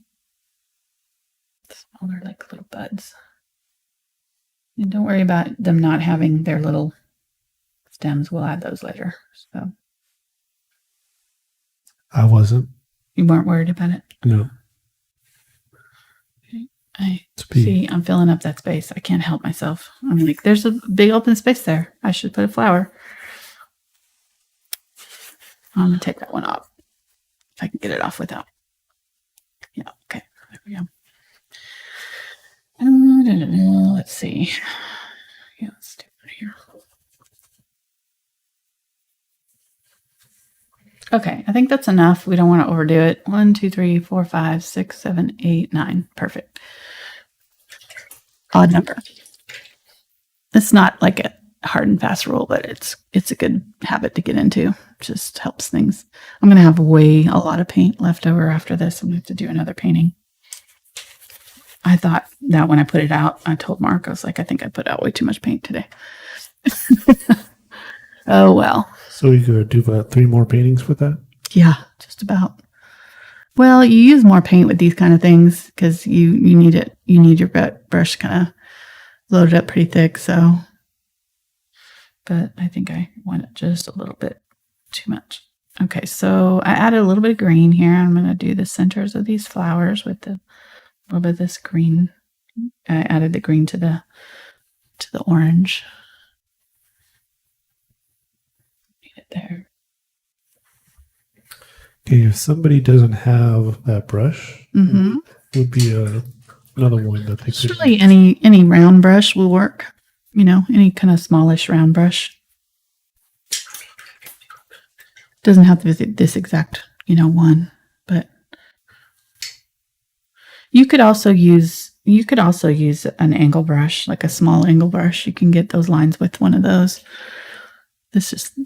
smaller, like little buds. And don't worry about them not having their little stems. We'll add those later. So I wasn't. you weren't worried about it? No. I see, I'm filling up that space. I can't help myself. I'm like, there's a big open space there. I should put a flower. I'm going to take that one off. If I can get it off without. Yeah, okay. There we go. Let's see. Yeah, let's do it here. Okay, I think that's enough. We don't want to overdo it. 1, 2, 3, 4, 5, 6, 7, 8, 9. Perfect. Odd number. It's not like a hard and fast rule, but it's a good habit to get into. Just helps things. I'm gonna have a lot of paint left over after this. I'm gonna have to do another painting. I thought that when I put it out, I told Mark, I was like, I think I put out way too much paint today. Oh well. So you could do about 3 more paintings with that? Yeah, just about. Well, you use more paint with these kind of things because you need it. You need your brush kind of loaded up pretty thick. So, but I think I want it just a little bit too much. Okay, so I added a little bit of green here. I'm going to do the centers of these flowers with a little bit of this green. I added the green to the orange. Need it there. Okay, if somebody doesn't have that brush, would be another one that they could. Really, any round brush will work. You know, any kind of smallish round brush. Doesn't have to be this exact, one, but you could also use an angle brush, like a small angle brush. You can get those lines with one of those. This just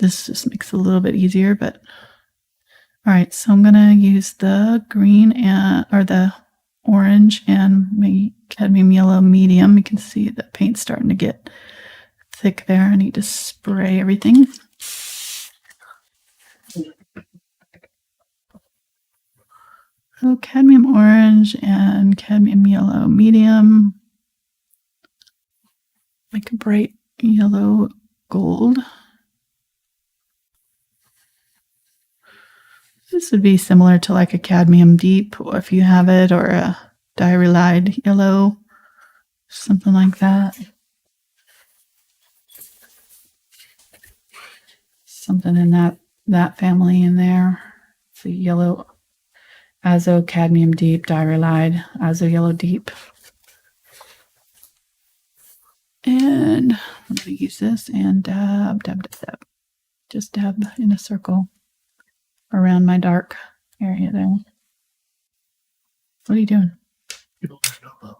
makes it a little bit easier, but all right, so I'm going to use the green or the orange and maybe cadmium yellow medium. You can see the paint's starting to get thick there. I need to spray everything. So cadmium orange and cadmium yellow medium. Make a bright yellow gold. This would be similar to like a cadmium deep, or if you have it, or a diarylide yellow, something like that. Something in that family in there. It's a yellow azo cadmium deep, diarylide, azo yellow deep. And I'm going to use this and dab. Just dab in a circle around my dark area there. What are you doing? People don't know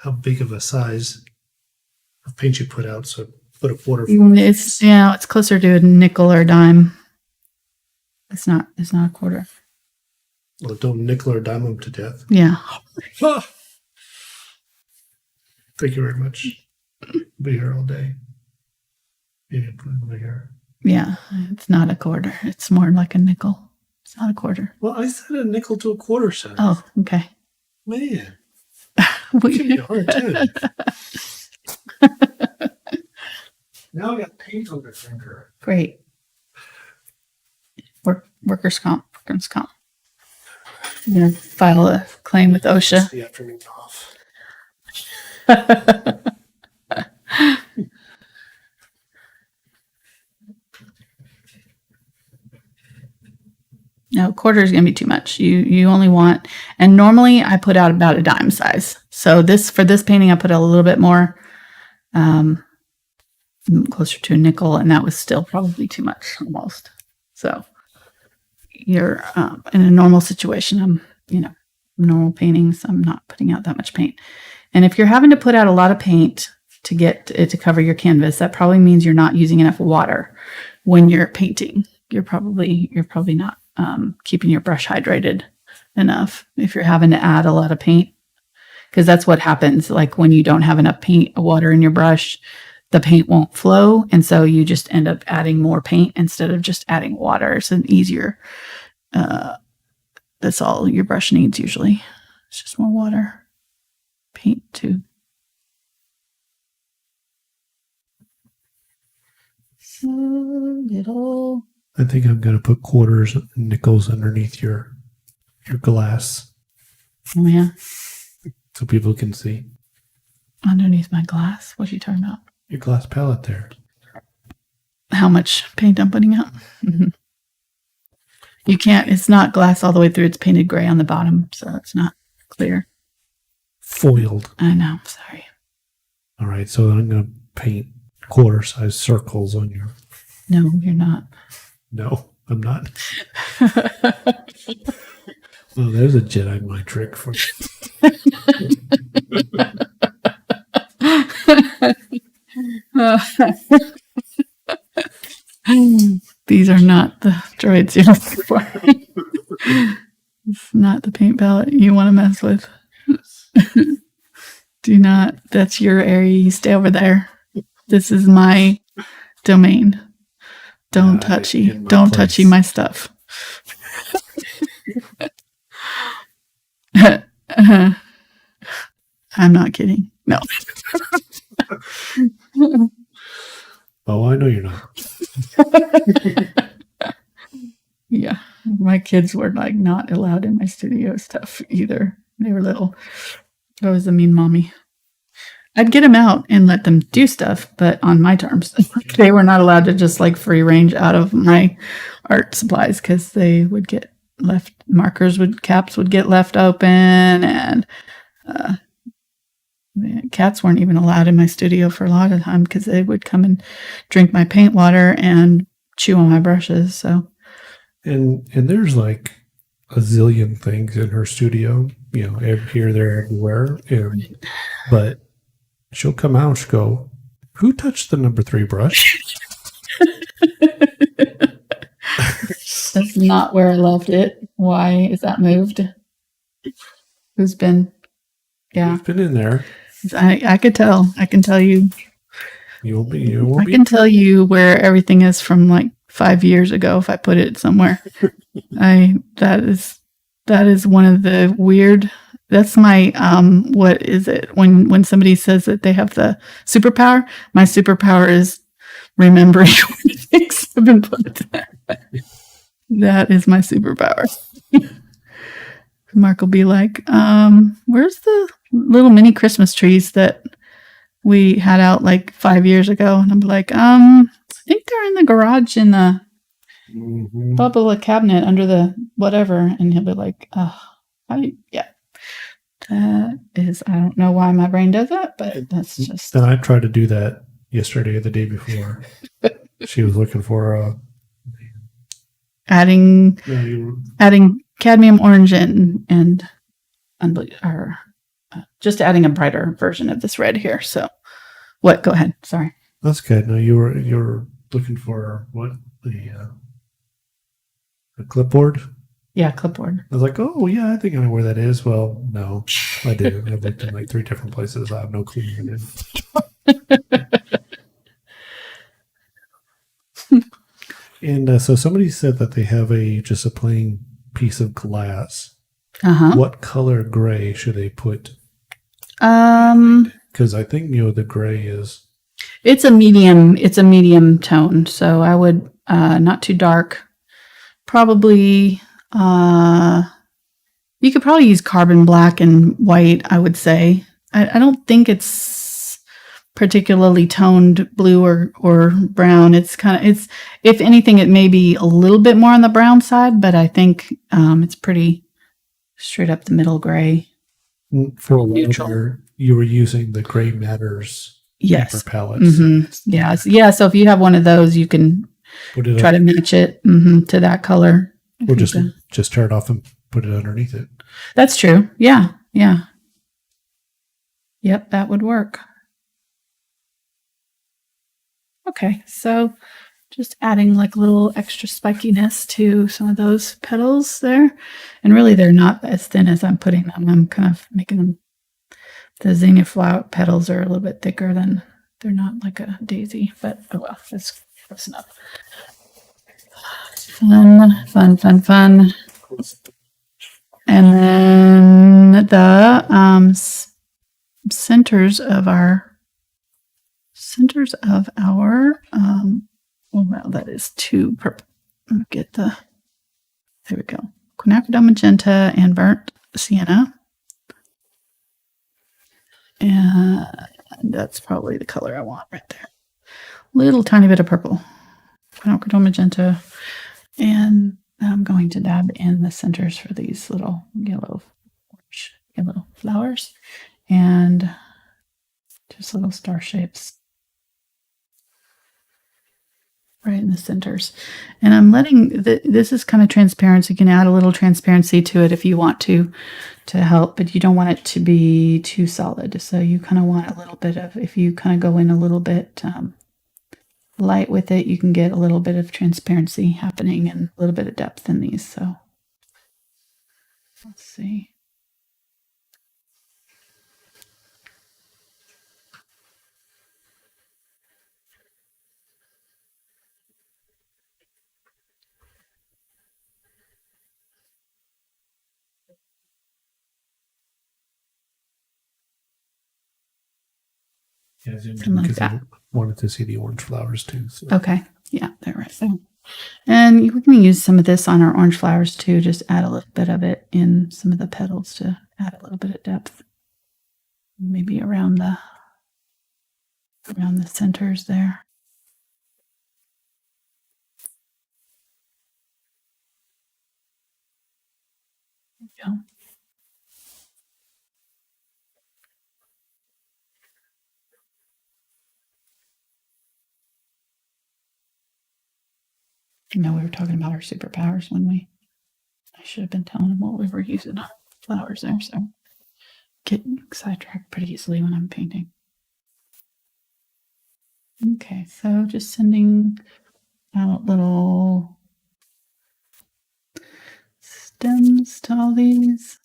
how big of a size of paint you put out, so put a quarter. It's closer to a nickel or a dime. It's not a quarter. Well, don't nickel or dime them to death. Yeah. Thank you very much. Be here all day. Maybe put it over here. Yeah, it's not a quarter. It's more like a nickel. It's not a quarter. Well, I said a nickel to a quarter cent. Oh, okay. Man. Give me a hard time. Now I got paint on the finger. Great. Workers' comp. I'm going to file a claim with OSHA. It's the afternoon off. No, quarter is going to be too much. You only want, and normally I put out about a dime size. So for this painting, I put a little bit more, closer to a nickel, and that was still probably too much almost. So you're in a normal situation. Normal paintings, I'm not putting out that much paint. And if you're having to put out a lot of paint to get it to cover your canvas, that probably means you're not using enough water when you're painting. You're probably not keeping your brush hydrated enough if you're having to add a lot of paint, because that's what happens. Like when you don't have enough water in your brush, the paint won't flow, and so you just end up adding more paint instead of just adding water. It's an easier That's all your brush needs usually. It's just more water. Paint too. So little. I think I'm going to put quarters and nickels underneath your glass. Oh, yeah. So people can see. Underneath my glass? What are you talking about? Your glass palette there. How much paint I'm putting out? Mm-hmm. You can't, it's not glass all the way through. It's painted gray on the bottom, so it's not clear. Foiled. I know, sorry. All right, so I'm going to paint quarter-sized circles on your... No, you're not. No, I'm not. Well, there's a Jedi mind trick for you. These are not the droids you're looking for. It's not the paint palette you want to mess with. Do not. That's your area. You stay over there. This is my domain. Don't touchy. Don't touchy my stuff. I'm not kidding. No. Oh, I know you're not. Yeah. My kids were like not allowed in my studio stuff either. They were little. I was a mean mommy. I'd get them out and let them do stuff, but on my terms. They were not allowed to just like free range out of my art supplies because they would get left, caps would get left open, and cats weren't even allowed in my studio for a lot of the time because they would come and drink my paint water and chew on my brushes. So, and there's like a zillion things in her studio, you know, here, there, everywhere. But she'll come out and she'll go, "Who touched the number 3 brush?" That's not where I left it. Why is that moved? Who's been? Yeah, Who's been in there? I could tell. I can tell you. I can tell you where everything is from like 5 years ago if I put it somewhere. That is one of the weird. That's my what is it when somebody says that they have the superpower? My superpower is remembering when things have been put there. That is my superpower. Mark will be like, where's the little mini Christmas trees that we had out like 5 years ago? And I'm like, I think they're in the garage in the bubble cabinet under the whatever. And he'll be like, yeah. That is, I don't know why my brain does that, but that's just. And I tried to do that yesterday or the day before. She was looking for adding cadmium orange and just adding a brighter version of this red here. So, what? Go ahead. Sorry. That's good. No, you were looking for what the clipboard. Yeah, clipboard. I was like, oh yeah, I think I know where that is. Well, no, I didn't. I looked in like 3 different places. I have no clue where it is. And so somebody said that they have just a plain piece of glass. What color gray should they put? Because I think the gray is. It's a medium. It's a medium tone. So I would not too dark. Probably. You could probably use carbon black and white. I would say. I don't think it's particularly toned blue or brown. It's if anything, it may be a little bit more on the brown side, but I think it's pretty straight up the middle gray. For a while, you were using the Gray Matters paper palettes. Mm-hmm. Yeah. So if you have one of those, you can try to match it to that color. Or just tear it off and put it underneath it. That's true. Yeah. Yep, that would work. Okay, so just adding like a little extra spikiness to some of those petals there. And really they're not as thin as I'm putting them. I'm kind of making them, the zinnia flower petals are a little bit thicker than, they're not like a daisy, but oh well, that's close enough. Fun. And then the centers of our oh wow, that is too purple. Get there we go. Quinacridone Magenta and Burnt Sienna. And that's probably the color I want right there. Little tiny bit of purple. Quinacridone Magenta. And I'm going to dab in the centers for these little yellow flowers. And just little star shapes right in the centers. And I'm letting, this is kind of transparent, so you can add a little transparency to it if you want to help, but you don't want it to be too solid. So you kind of want a little bit of, if you kind of go in a little bit light with it, you can get a little bit of transparency happening and a little bit of depth in these. So let's see. Yeah, I zoomed Something in like because I that. wanted to see the orange flowers too. So. Okay. Yeah, they're right there. And we can use some of this on our orange flowers too. Just add a little bit of it in some of the petals to add a little bit of depth. Maybe around the centers there. There you go. You know, we were talking about our superpowers when I should have been telling them what we were using on flowers there. So get sidetracked pretty easily when I'm painting. Okay, so just sending out little stems to all these.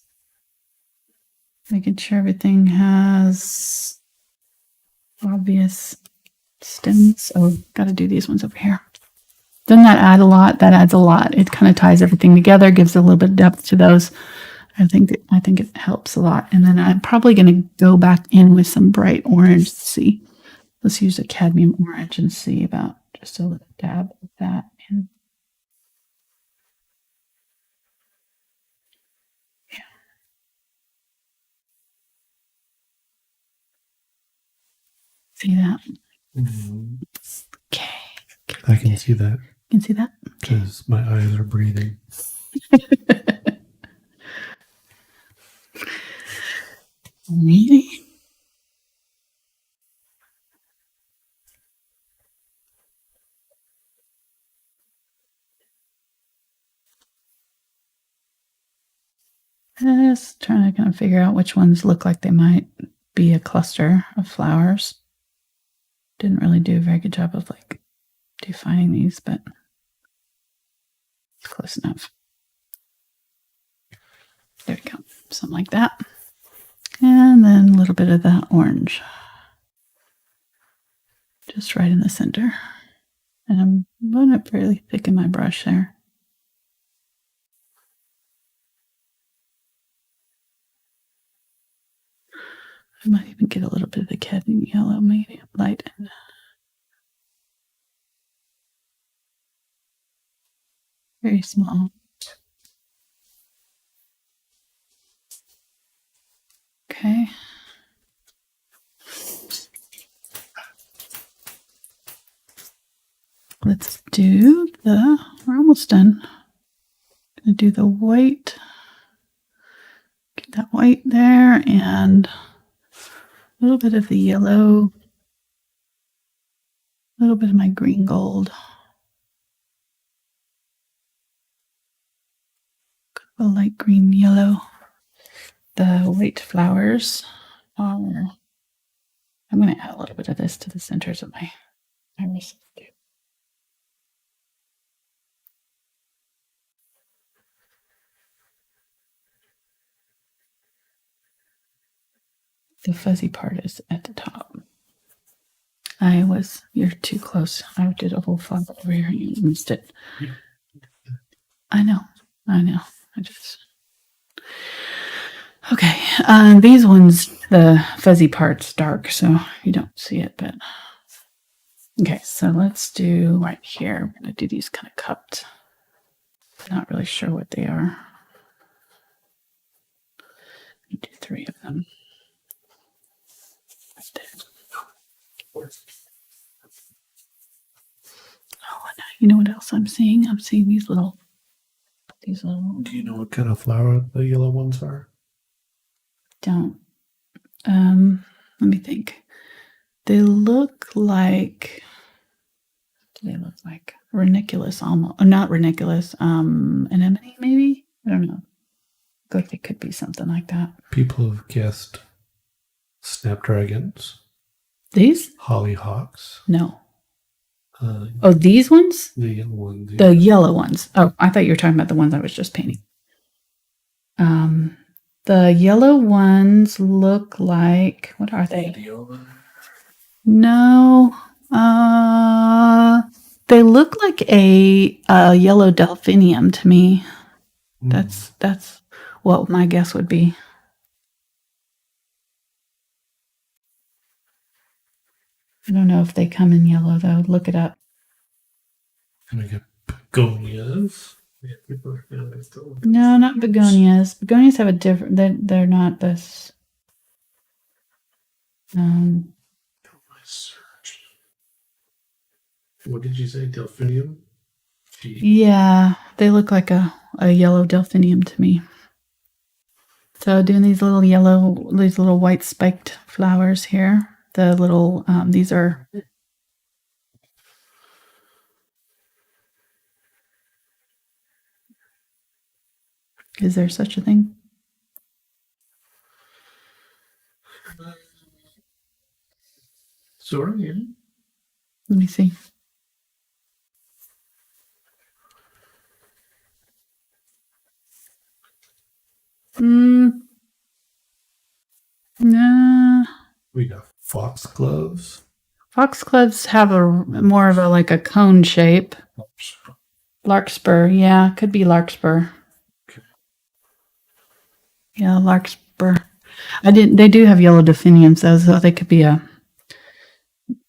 Making sure everything has obvious stems. Oh, got to do these ones over here. Doesn't that add a lot? That adds a lot. It kind of ties everything together, gives a little bit of depth to those. I think it helps a lot. And then I'm probably going to go back in with some bright orange to see. Let's use a cadmium orange and see about just a little dab of that in. Yeah. See that? Mm-hmm. Okay. I can see that. You can see that? Because my eyes are breathing. Really? Just trying to kind of figure out which ones look like they might be a cluster of flowers. Didn't really do a very good job of like defining these, but close enough. There we go. Something like that. And then a little bit of that orange. Just right in the center. And I'm going to fairly thicken my brush there. I might even get a little bit of the cadmium yellow medium light in. Very small. Okay. Let's do we're almost done. Gonna do the white. Get that white there and a little bit of the yellow. A little bit of my green gold. A light green yellow. The white flowers are, I'm going to add a little bit of this to the centers of my iris. The fuzzy part is at the top. You're too close. I did a whole fog over here and you missed it. I know. I just Okay, these ones, the fuzzy part's dark, so you don't see it, but okay, so let's do right here. We're gonna do these kind of cupped. Not really sure what they are. Do 3 of them. Oh, and you know what else I'm seeing? I'm seeing these little. Do you know what kind of flower the yellow ones are? Don't. Let me think. They look like. They look like ranunculus almost, or not ranunculus. Anemone maybe. I don't know. I think it could be something like that. People have guessed snapdragons. These? Hollyhocks. No. Oh, these ones? The yellow ones. Yeah. The yellow ones. Oh, I thought you were talking about the ones I was just painting. The yellow ones look like, what are they? No. They look like a yellow delphinium to me. That's what my guess would be. I don't know if they come in yellow though. Look it up. And we get begonias. No, not begonias. Begonias have a different. They're not this. What did you say? Delphinium? Yeah, they look like a yellow delphinium to me. So doing these little white spiked flowers here. The little these are. Is there such a thing? Sort of, yeah. Let me see. Nah. We got foxgloves. Foxgloves have more of a cone shape. Larkspur, yeah, could be larkspur. Okay. Yeah, larkspur. They do have yellow delphiniums though, so they could be a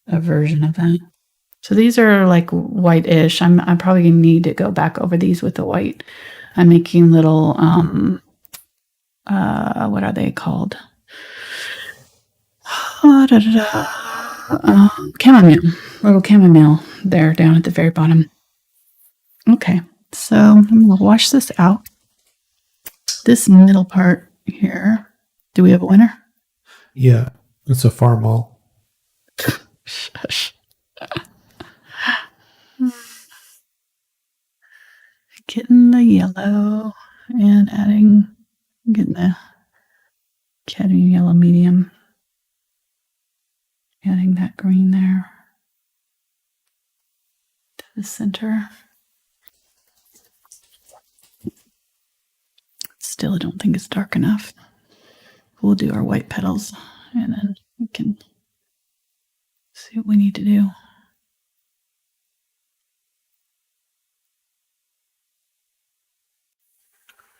version of that. So these are like white-ish. I'm probably gonna need to go back over these with the white. I'm making little what are they called? Chamomile. Little chamomile there down at the very bottom. Okay, so I'm gonna wash this out. This middle part here. Do we have a winner? Yeah, it's a farm-all. Shush. Getting the yellow and getting the cadmium yellow medium. Adding that green there to the center. Still, I don't think it's dark enough. We'll do our white petals and then we can see what we need to do.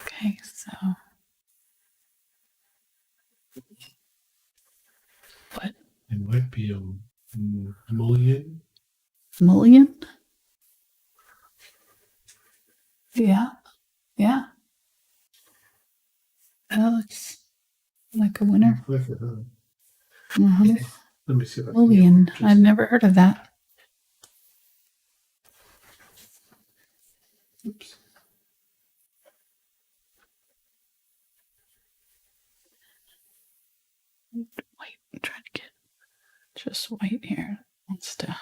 Okay, so what? It might be a mullion. Mullion? Yeah. Yeah. That looks like a winner. Mm-hmm. Let me see if I can Mullion. just... I've never heard of that. Oops. White. I'm trying to get just white here. Wants to.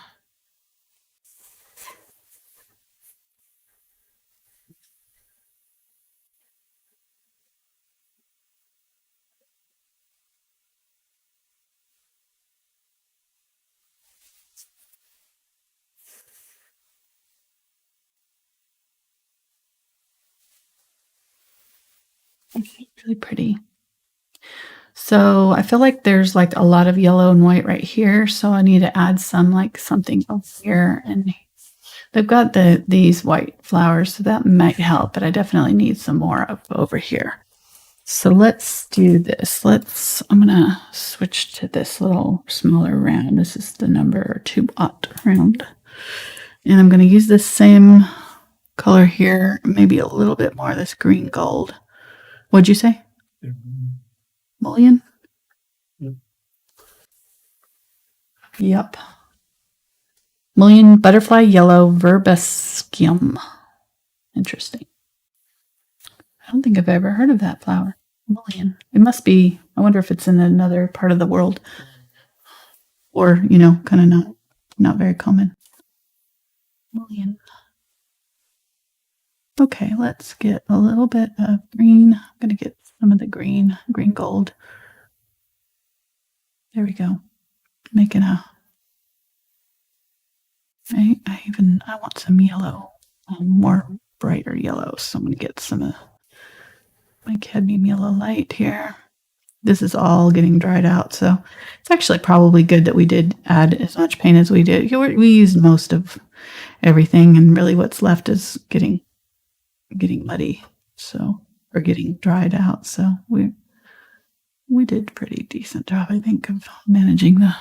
Really pretty. So I feel like there's like a lot of yellow and white right here. So I need to add something over here. And they've got these white flowers, so that might help, but I definitely need some more over here. So let's do this. I'm gonna switch to this little smaller round. This is the number 2-aught round. And I'm gonna use this same color here, maybe a little bit more of this green gold. What'd you say? Mullion? Yep. Mullion butterfly yellow verbescium. Interesting. I don't think I've ever heard of that flower. Mullion. It must be, I wonder if it's in another part of the world. Or, kind of not very common. Mullion. Okay, let's get a little bit of green. I'm going to get some of the green gold. There we go. Making a... I want some yellow, more brighter yellow. So I'm going to get some of my cadmium yellow light here. This is all getting dried out, so it's actually probably good that we did add as much paint as we did. We used most of everything, and really what's left is getting muddy, or getting dried out. So we did a pretty decent job, I think, of managing the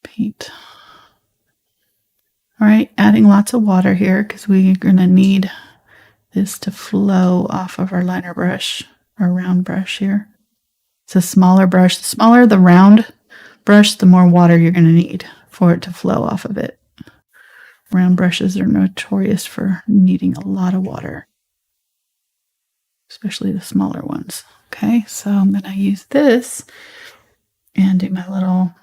paint. All right, adding lots of water here because we're going to need this to flow off of our liner brush, our round brush here. It's a smaller brush. The smaller the round brush, the more water you're going to need for it to flow off of it. Round brushes are notorious for needing a lot of water, especially the smaller ones. Okay, so I'm going to use this and do my little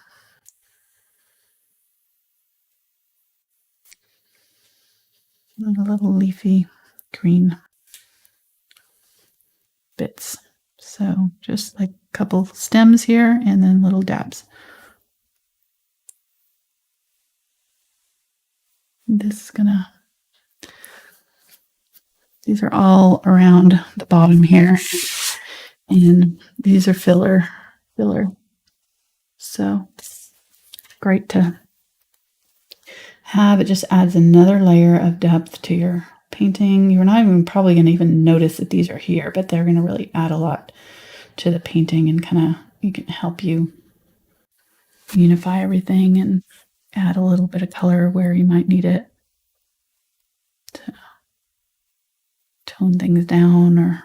leafy green bits. So just like a couple stems here and then little dabs. These are all around the bottom here, and these are filler. So great to have. It just adds another layer of depth to your painting. You're not even probably going to even notice that these are here, but they're going to really add a lot to the painting and you can help you unify everything and add a little bit of color where you might need it to tone things down or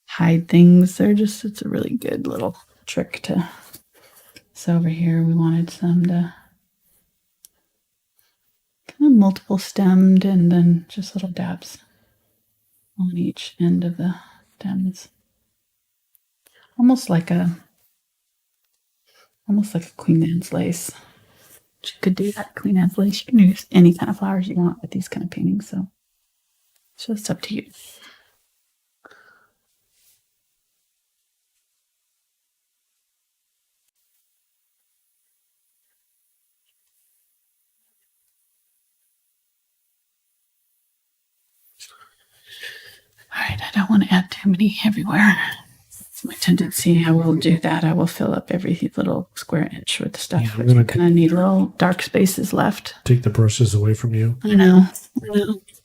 hide things. It's a really good little trick to. So over here we wanted some to kind of multiple stemmed and then just little dabs on each end of the stems. Almost like a Queen Anne's lace. You could do that Queen Anne's lace. You can use any kind of flowers you want with these kind of paintings, so it's just up to you. All right, I don't want to add too many everywhere. It's my tendency. I will do that. I will fill up every little square inch with stuff. Yeah, I'm gonna need little dark spaces left. Take the brushes away from you. I know.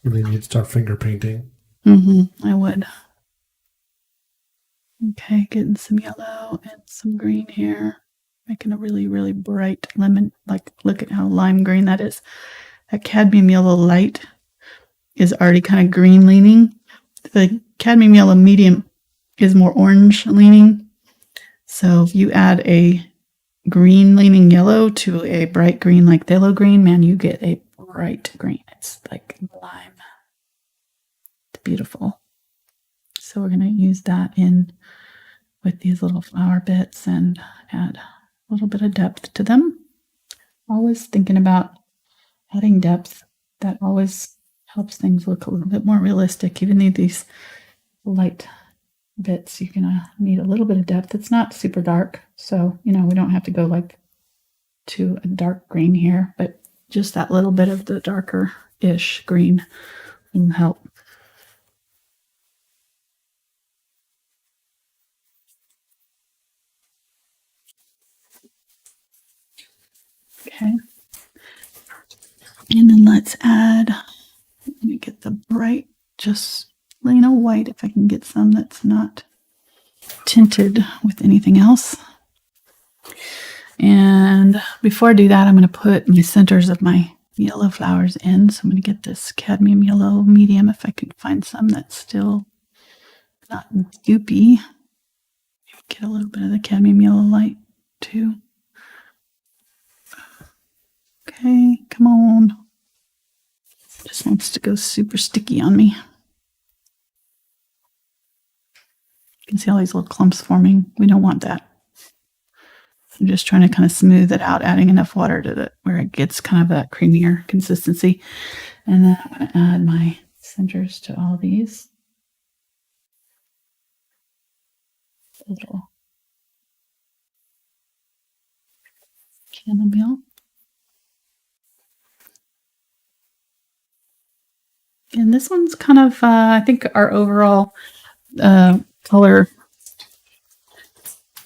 Really need to start finger painting. I would. Okay, getting some yellow and some green here. Making a really, really bright lemon. Like, look at how lime green that is. That cadmium yellow light is already kind of green leaning. The cadmium yellow medium is more orange leaning. So if you add a green leaning yellow to a bright green like phthalo green, man, you get a bright green. It's like lime. It's beautiful. So we're going to use that in with these little flower bits and add a little bit of depth to them. Always thinking about adding depth. That always helps things look a little bit more realistic. Even these light bits, you're gonna need a little bit of depth. It's not super dark, so we don't have to go like to a dark green here, but just that little bit of the darker-ish green will help. Okay. And then let's add Let me get the bright, just plain old white if I can get some that's not tinted with anything else. And before I do that, I'm going to put my centers of my yellow flowers in. So I'm going to get this cadmium yellow medium if I can find some that's still not goopy. Get a little bit of the cadmium yellow light too. Okay, come on. Just wants to go super sticky on me. You can see all these little clumps forming. We don't want that. I'm just trying to kind of smooth it out, adding enough water to it where it gets kind of that creamier consistency. And then I'm going to add my centers to all these. A little chamomile. And this one's kind of, I think our overall color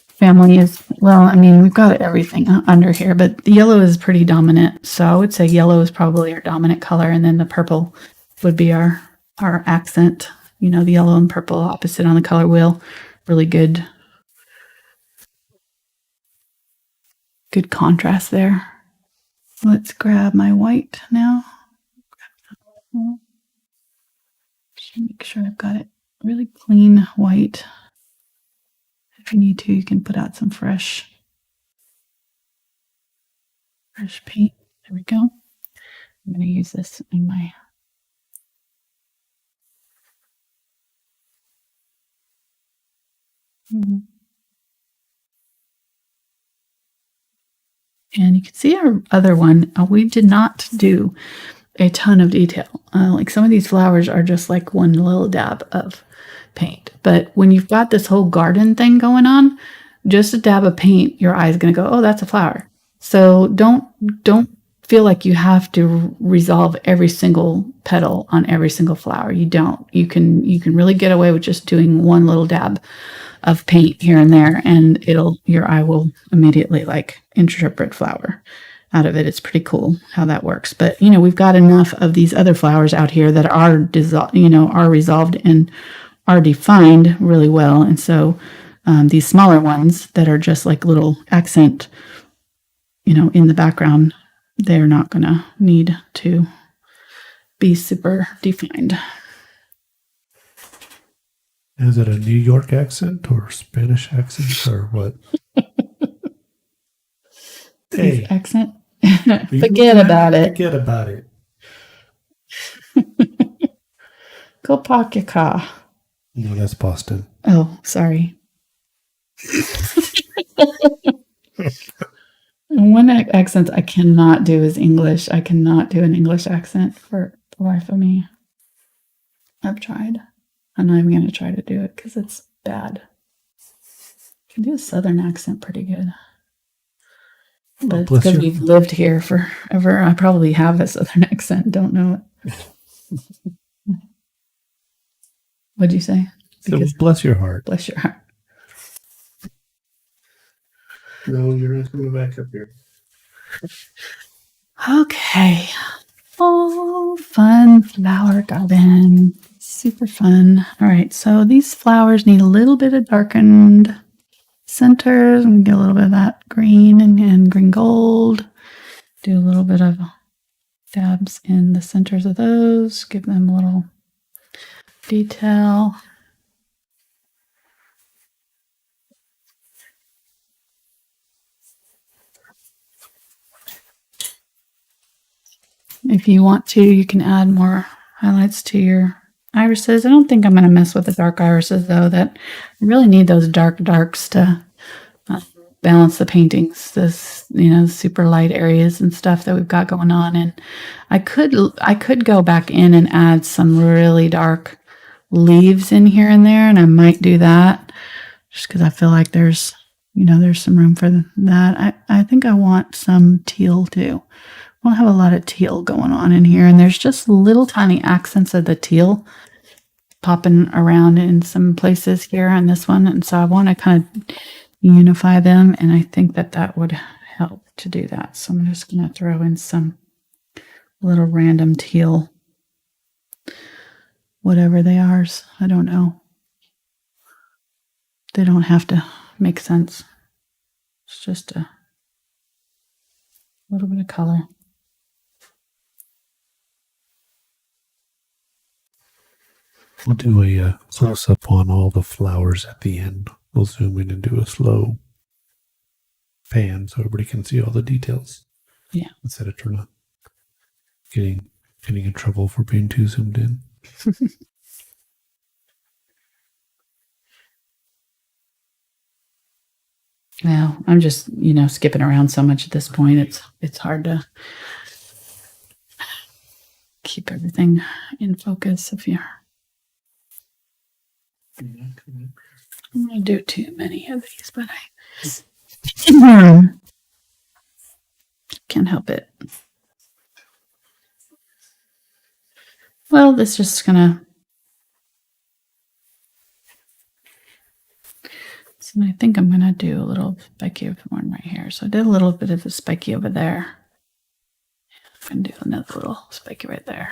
family is, well, I mean, we've got everything under here, but the yellow is pretty dominant. So I would say yellow is probably our dominant color, and then the purple would be our accent. You know, the yellow and purple opposite on the color wheel. Really good contrast there. Let's grab my white now. Just make sure I've got it really clean white. If you need to, you can put out some fresh paint. There we go. I'm going to use this in my and you can see our other one. We did not do a ton of detail. Like some of these flowers are just like one little dab of paint. But when you've got this whole garden thing going on, just a dab of paint, your eye's going to go, oh, that's a flower. So don't feel like you have to resolve every single petal on every single flower. You don't. You can really get away with just doing one little dab of paint here and there, and your eye will immediately like interpret flower out of it. It's pretty cool how that works. But you know, we've got enough of these other flowers out here that are resolved and are defined really well. And so these smaller ones that are just like little accent, in the background, they're not going to need to be super defined. Is it a New York accent or Spanish accent or what? Hey, accent? Forget about it. Forget about it. Go park your car. No, that's Boston. Oh, sorry. One accent I cannot do is English. I cannot do an English accent for the life of me. I've tried. I'm not even going to try to do it because it's bad. I can do a Southern accent pretty good. But it's because we've lived here forever. I probably have a Southern accent. Don't know it. What'd you say? Because, bless your heart. Bless your heart. No, you're not coming back up here. Okay. Oh, fun flower garden. Super fun. All right, so these flowers need a little bit of darkened centers. I'm going to get a little bit of that green and green gold. Do a little bit of dabs in the centers of those. Give them a little detail. If you want to, you can add more highlights to your irises. I don't think I'm going to mess with the dark irises, though. That I really need those darks to balance the paintings. This, super light areas and stuff that we've got going on. And I could go back in and add some really dark leaves in here and there, and I might do that just because I feel like there's some room for that. I think I want some teal too. I want to have a lot of teal going on in here, and there's just little tiny accents of the teal popping around in some places here on this one, and so I want to kind of unify them, and I think that would help to do that. So I'm just going to throw in some little random teal whatever they are. I don't know. They don't have to make sense. It's just a little bit of color. We'll do a close-up on all the flowers at the end. We'll zoom in and do a slow pan so everybody can see all the details. Yeah. Instead of trying to getting in trouble for being too zoomed in. Well, I'm just, skipping around so much at this point. It's hard to keep everything in focus if you're. I'm going to do too many of these, but I can't help it. Well, this is just going to. So I think I'm going to do a little spiky one right here. So I did a little bit of a spiky over there. I'm going to do another little spiky right there.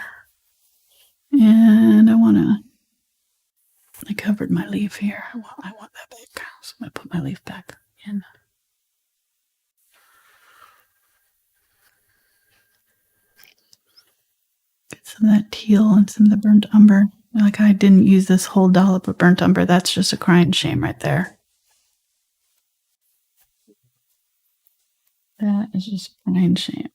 And I covered my leaf here. I want that back. So I'm going to put my leaf back in. Get some of that teal and some of the burnt umber. Like I didn't use this whole dollop of burnt umber. That's just a crying shame right there. That is just a crying shame.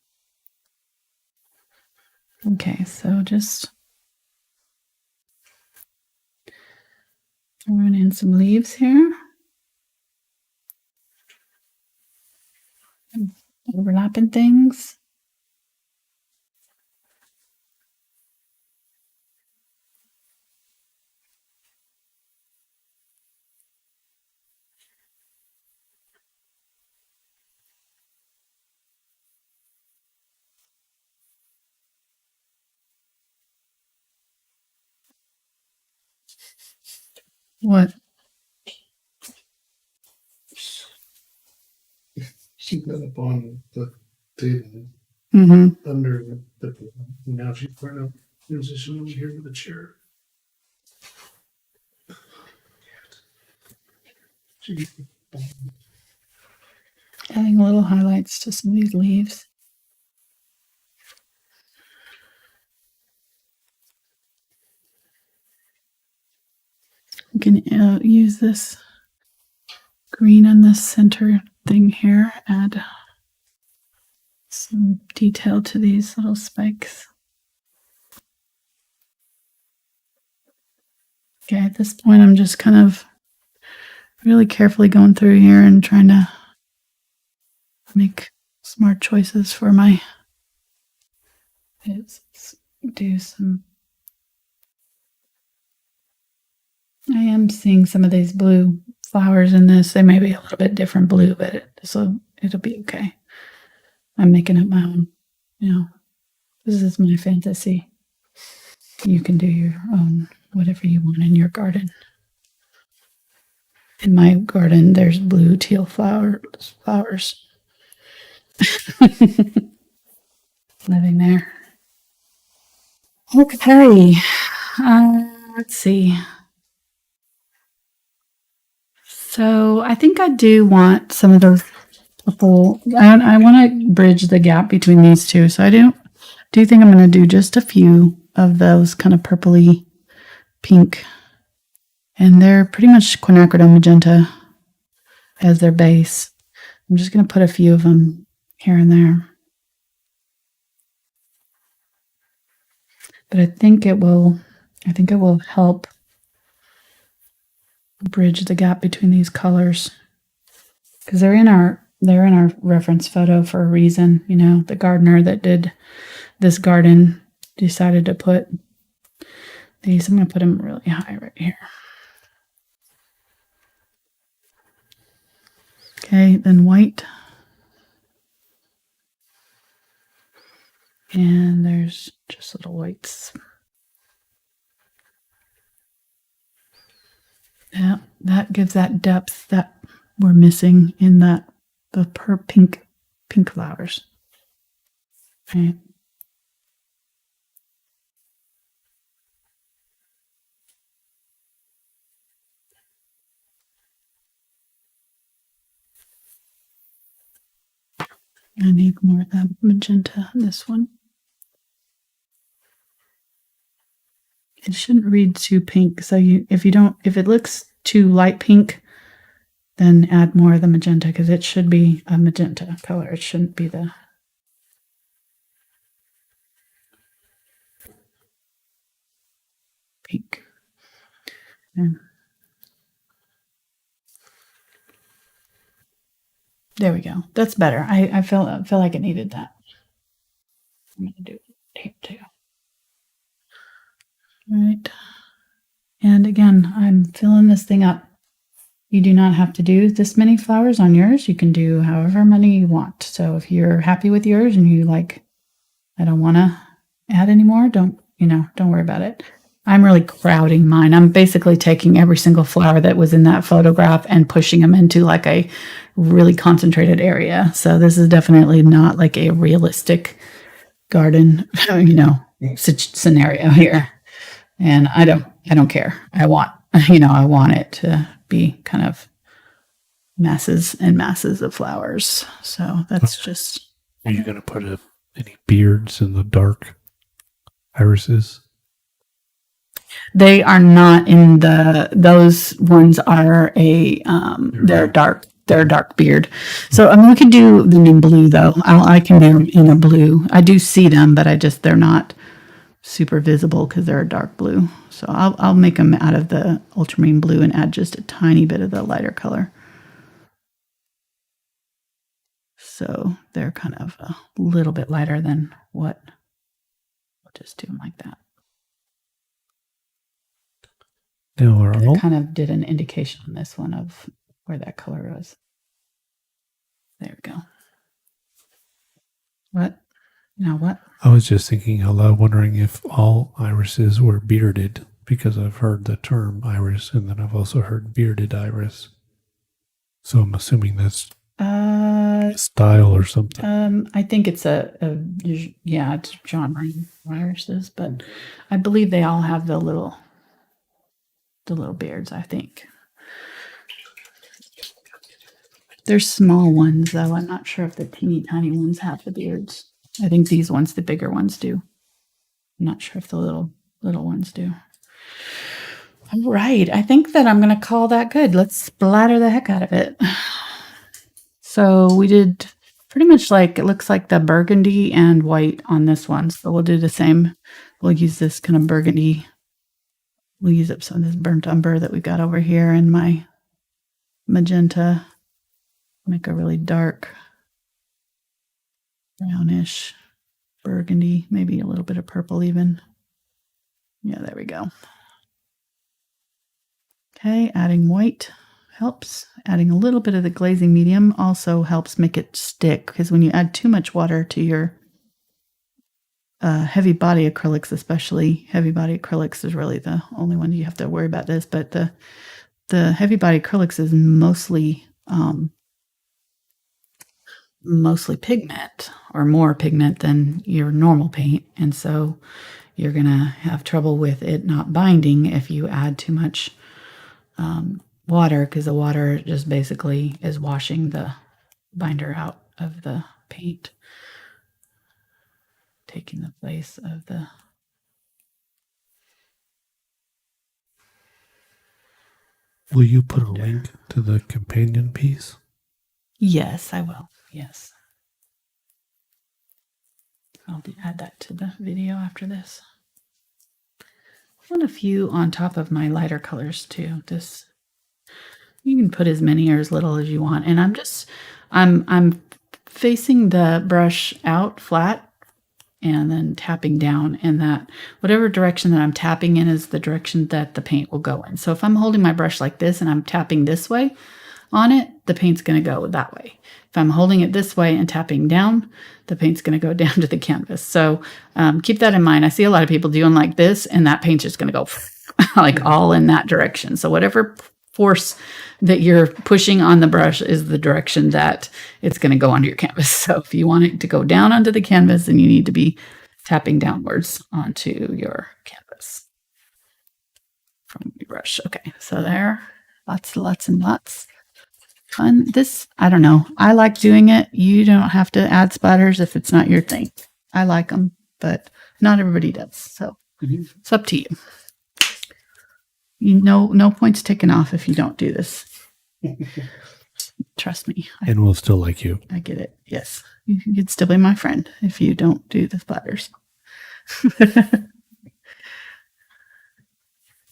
Okay, so just throwing in some leaves here. Overlapping things. What? She got up on the table under the. Now she's trying to position over here with the chair. Adding a little highlights to some of these leaves. You can use this green on this center thing here, add some detail to these little spikes. Okay, at this point I'm just kind of really carefully going through here and trying to make smart choices for my do some. I am seeing some of these blue flowers in this. They may be a little bit different blue, but it'll be okay. I'm making up my own, this is my fantasy. You can do your own, whatever you want in your garden. In my garden, there's blue teal flowers living there. Okay, let's see. So I think I do want some of those purple. I want to bridge the gap between these two. So I do think I'm going to do just a few of those kind of purpley pink. And they're pretty much Quinacridone Magenta as their base. I'm just going to put a few of them here and there. But I think it will help bridge the gap between these colors. Because they're in our reference photo for a reason. The gardener that did this garden decided to put these. I'm going to put them really high right here. Okay, then white. And there's just little whites. Yeah, that gives that depth that we're missing in the pink flowers. Okay. I need more of that magenta on this one. It shouldn't read too pink. So if it looks too light pink, then add more of the magenta because it should be a magenta color. It shouldn't be the pink. And there we go. That's better. I feel like it needed that. I'm going to do tape too. All right. And again, I'm filling this thing up. You do not have to do this many flowers on yours. You can do however many you want. So if you're happy with yours and you like, I don't want to add any more, don't worry about it. I'm really crowding mine. I'm basically taking every single flower that was in that photograph and pushing them into like a really concentrated area. So this is definitely not like a realistic garden, scenario here. And I don't care. I want it to be kind of masses and masses of flowers. So that's just. Are you going to put any beards in the dark irises? They are not in those ones are they're dark. They're a dark beard. So I mean, we can do them in blue though. I can do them in a blue. I do see them, but they're not super visible because they're a dark blue. So I'll make them out of the ultramarine blue and add just a tiny bit of the lighter color. So they're kind of a little bit lighter than what. I'll just do them like that. I kind of did an indication on this one of where that color was. There we go. What? Now what? I was just thinking out loud, wondering if all irises were bearded, because I've heard the term iris, and then I've also heard bearded iris. So I'm assuming that's style or something. I think it's it's genre irises, but I believe they all have the little beards, I think. There's small ones, though. I'm not sure if the teeny tiny ones have the beards. I think these ones, the bigger ones, do. I'm not sure if the little ones do. All right. I think that I'm going to call that good. Let's splatter the heck out of it. So we did pretty much it looks like the burgundy and white on this one. So we'll do the same. We'll use this kind of burgundy. We'll use up some of this burnt umber that we got over here and my magenta. Make a really dark brownish burgundy, maybe a little bit of purple even. Yeah, there we go. Okay, adding white helps. Adding a little bit of the glazing medium also helps make it stick, because when you add too much water to your heavy body acrylics, especially heavy body acrylics is really the only one you have to worry about this, but the heavy body acrylics is mostly pigment, or more pigment than your normal paint, and so you're gonna have trouble with it not binding if you add too much water, because the water just basically is washing the binder out of the paint, taking the place of the. Will you put a link to the companion piece? Yes, I will. Yes. I'll add that to the video after this. I want a few on top of my lighter colors too. You can put as many or as little as you want. And I'm facing the brush out flat and then tapping down, and that whatever direction that I'm tapping in is the direction that the paint will go in. So if I'm holding my brush like this and I'm tapping this way on it, the paint's going to go that way. If I'm holding it this way and tapping down, the paint's going to go down to the canvas. So keep that in mind. I see a lot of people doing like this, and that paint's just going to go like all in that direction. So whatever force that you're pushing on the brush is the direction that it's going to go onto your canvas. So if you want it to go down onto the canvas, then you need to be tapping downwards onto your canvas from your brush. Okay, so there, lots and lots. fun. This, I don't know. I like doing it. You don't have to add splatters if it's not your thing. I like them, but not everybody does. So it's up to you. No points taken off if you don't do this. Trust me. And we'll still like you. I get it. Yes. You could still be my friend if you don't do the splatters.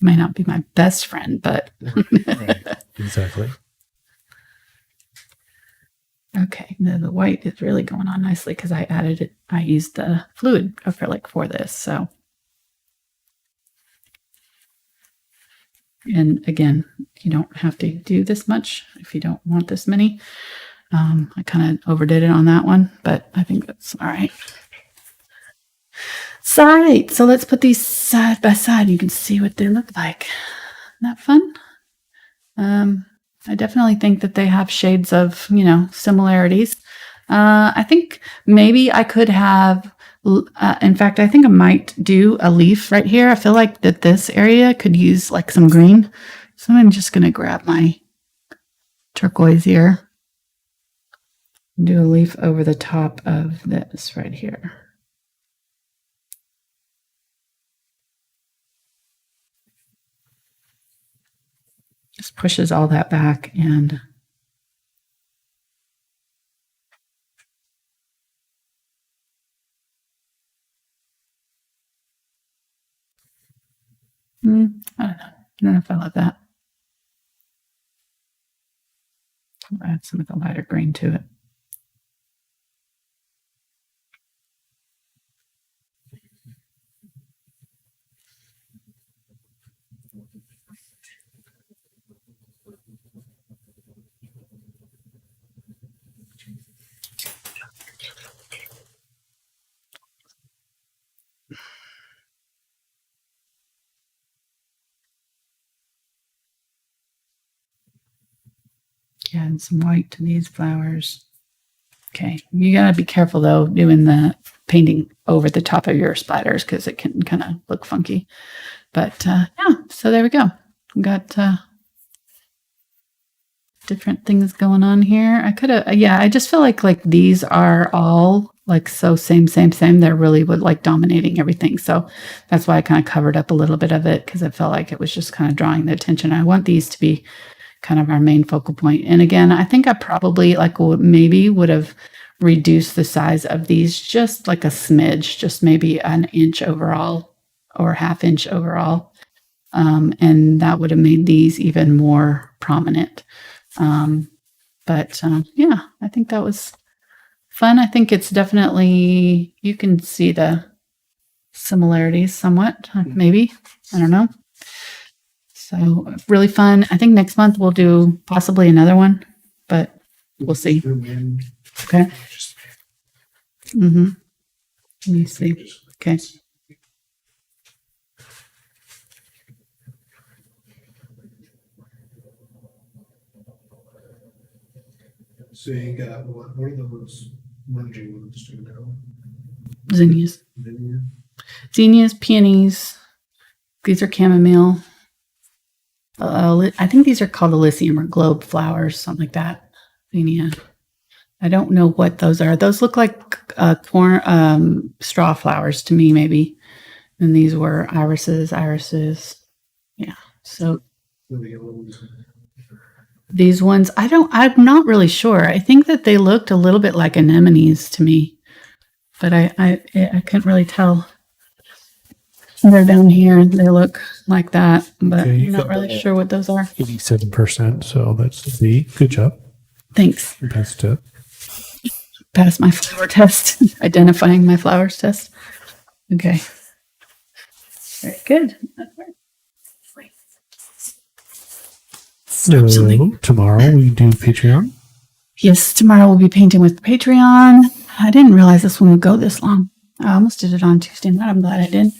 May not be my best friend, but. Right. Exactly. Okay. The white is really going on nicely because I added it. I used the fluid acrylic for this. So. And again, you don't have to do this much if you don't want this many. I kind of overdid it on that one, but I think that's all right. So, all right, so let's put these side by side. You can see what they look like. Isn't that fun? I definitely think that they have shades of, similarities. I think maybe I could have, in fact, I think I might do a leaf right here. I feel like that this area could use like some green. So I'm just going to grab my turquoise here. Do a leaf over the top of this right here. Just pushes all that back and I don't know. I don't know if I love that. I'll add some of the lighter green to it. Yeah, and some white to these flowers. Okay, you gotta be careful though doing the painting over the top of your splatters because it can kind of look funky. But yeah, so there we go. We got different things going on here. I could have, I just feel like these are all like so same. They're really like dominating everything. So that's why I kind of covered up a little bit of it because I felt like it was just kind of drawing the attention. I want these to be kind of our main focal point. And again, I think I probably maybe would have reduced the size of these just like a smidge, just maybe an inch overall or ½ inch overall. And that would have made these even more prominent. But yeah, I think that was fun. I think it's definitely, you can see the similarities somewhat, maybe, I don't know. So really fun. I think next month we'll do possibly another one, but we'll see. Okay. Let me see. Okay. So you got what are those merging ones do now? Zinnias. Zinnias, peonies. These are chamomile. I think these are called Elysium or globe flowers, something like that. Zinnia. I don't know what those are. Those look like corn straw flowers to me, maybe. And these were irises. Yeah. So these ones, I'm not really sure. I think that they looked a little bit like anemones to me, but I couldn't really tell. They're down here. They look like that, but Okay, I'm not really sure what those are. 87%. So that's the good job. Thanks. Passed it. Passed my flower test, identifying my flowers test. Okay. Very good. So tomorrow we do Patreon. Yes, tomorrow we'll be painting with Patreon. I didn't realize this one would go this long. I almost did it on Tuesday night. I'm glad I did.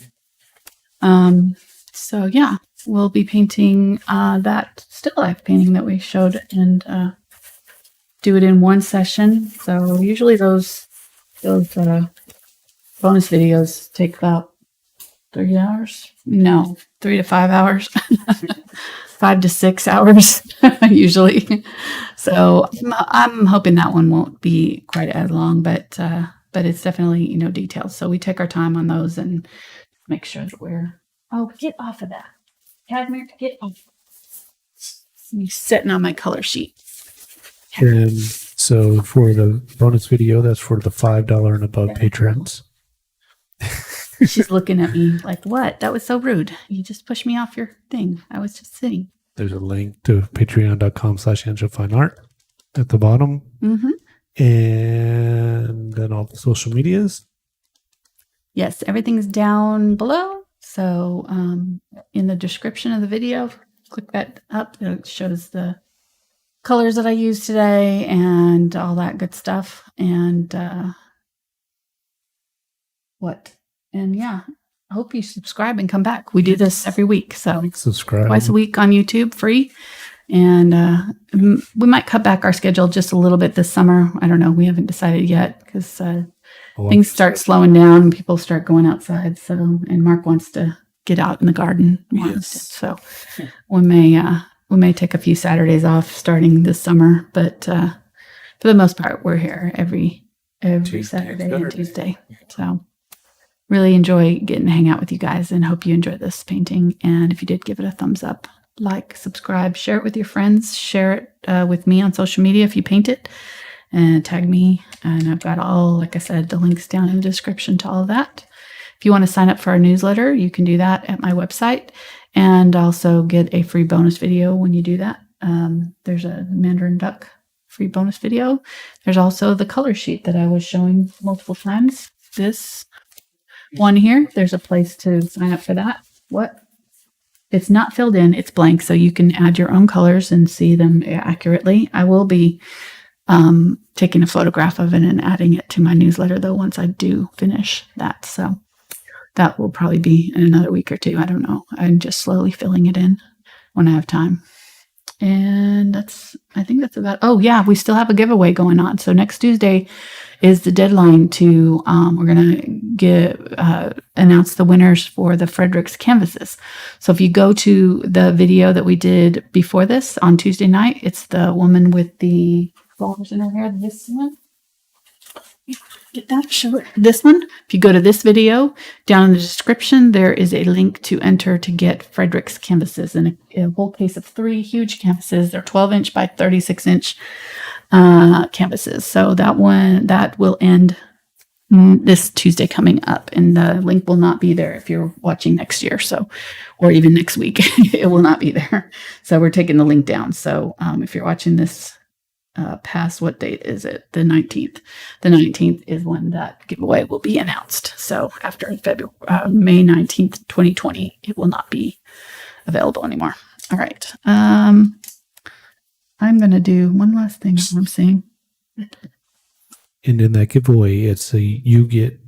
So yeah, we'll be painting that still life painting that we showed and do it in one session. So usually those bonus videos take about 3 hours. No, 3 to 5 hours. 5 to 6 hours usually. So I'm hoping that one won't be quite as long, but it's definitely, detailed. So we take our time on those and make sure that get off of that. Cadmium, get off. You're sitting on my color sheet. And so for the bonus video, that's for the $5 and above patrons. She's looking at me like, what? That was so rude. You just pushed me off your thing. I was just sitting. There's a link to patreon.com/AngelaFineArt at the bottom. Mm-hmm. And then all the social medias. Yes, everything's down below. So in the description of the video, click that up. It shows the colors that I used today and all that good stuff. And yeah, I hope you subscribe and come back. We do this every week. So Subscribe. Twice a week on YouTube, free. And we might cut back our schedule just a little bit this summer. I don't know. We haven't decided yet because things start slowing down and people start going outside. So, and Mark wants to get out in the garden. Yes. So we may take a few Saturdays off starting this summer, but for the most part, we're here every Saturday and Tuesday. So really enjoy getting to hang out with you guys and hope you enjoy this painting. And if you did, give it a thumbs up, like, subscribe, share it with your friends, share it with me on social media if you paint it, and tag me. And I've got like I said, the links down in the description to all of that. If you want to sign up for our newsletter, you can do that at my website and also get a free bonus video when you do that. There's a Mandarin Duck free bonus video. There's also the color sheet that I was showing multiple times. This one here, there's a place to sign up for that. It's not filled in, it's blank, so you can add your own colors and see them accurately. I will be taking a photograph of it and adding it to my newsletter, though, once I do finish that. So that will probably be in another week or two. I don't know. I'm just slowly filling it in when I have time. And I think that's about, oh yeah, we still have a giveaway going on. So next Tuesday is the deadline to, we're going to announce the winners for the Frederick's canvases. So if you go to the video that we did before this on Tuesday night, it's the woman with the flowers in her hair, this one. Get that, show it. This one. If you go to this video, down in the description, there is a link to enter to get Frederick's canvases in a whole case of 3 huge canvases. They're 12-inch by 36-inch canvases. So that will end this Tuesday coming up, and the link will not be there if you're watching next year. So, or even next week, it will not be there. So we're taking the link down. So if you're watching this past, what date is it? The 19th. The 19th is when that giveaway will be announced. So after May 19th, 2020, it will not be available anymore. All right. I'm going to do one last thing I'm saying. And in that giveaway, it's you get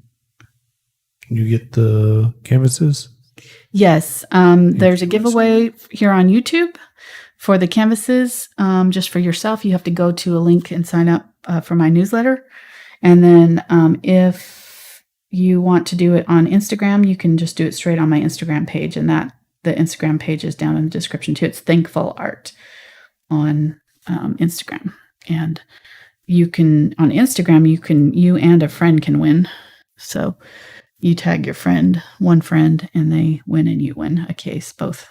the canvases. Yes. There's a giveaway here on YouTube for the canvases. Just for yourself, you have to go to a link and sign up for my newsletter. And then if you want to do it on Instagram, you can just do it straight on my Instagram page. And the Instagram page is down in the description too. It's Thankful Art on Instagram. And you can, on Instagram, you and a friend can win. So you tag your friend, one friend, and they win and you win a case, both.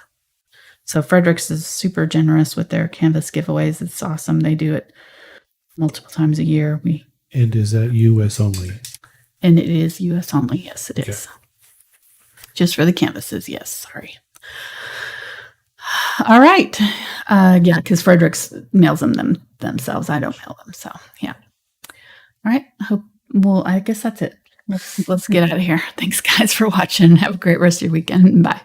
So Frederick's is super generous with their canvas giveaways. It's awesome. They do it multiple times a year. And is that US only? And it is US only. Yes, it is. Just for the canvases. Yes. Sorry. All right. Yeah, because Frederick's mails them themselves. I don't mail them. So yeah. All right. I guess that's it. Let's get out of here. Thanks guys for watching. Have a great rest of your weekend. Bye.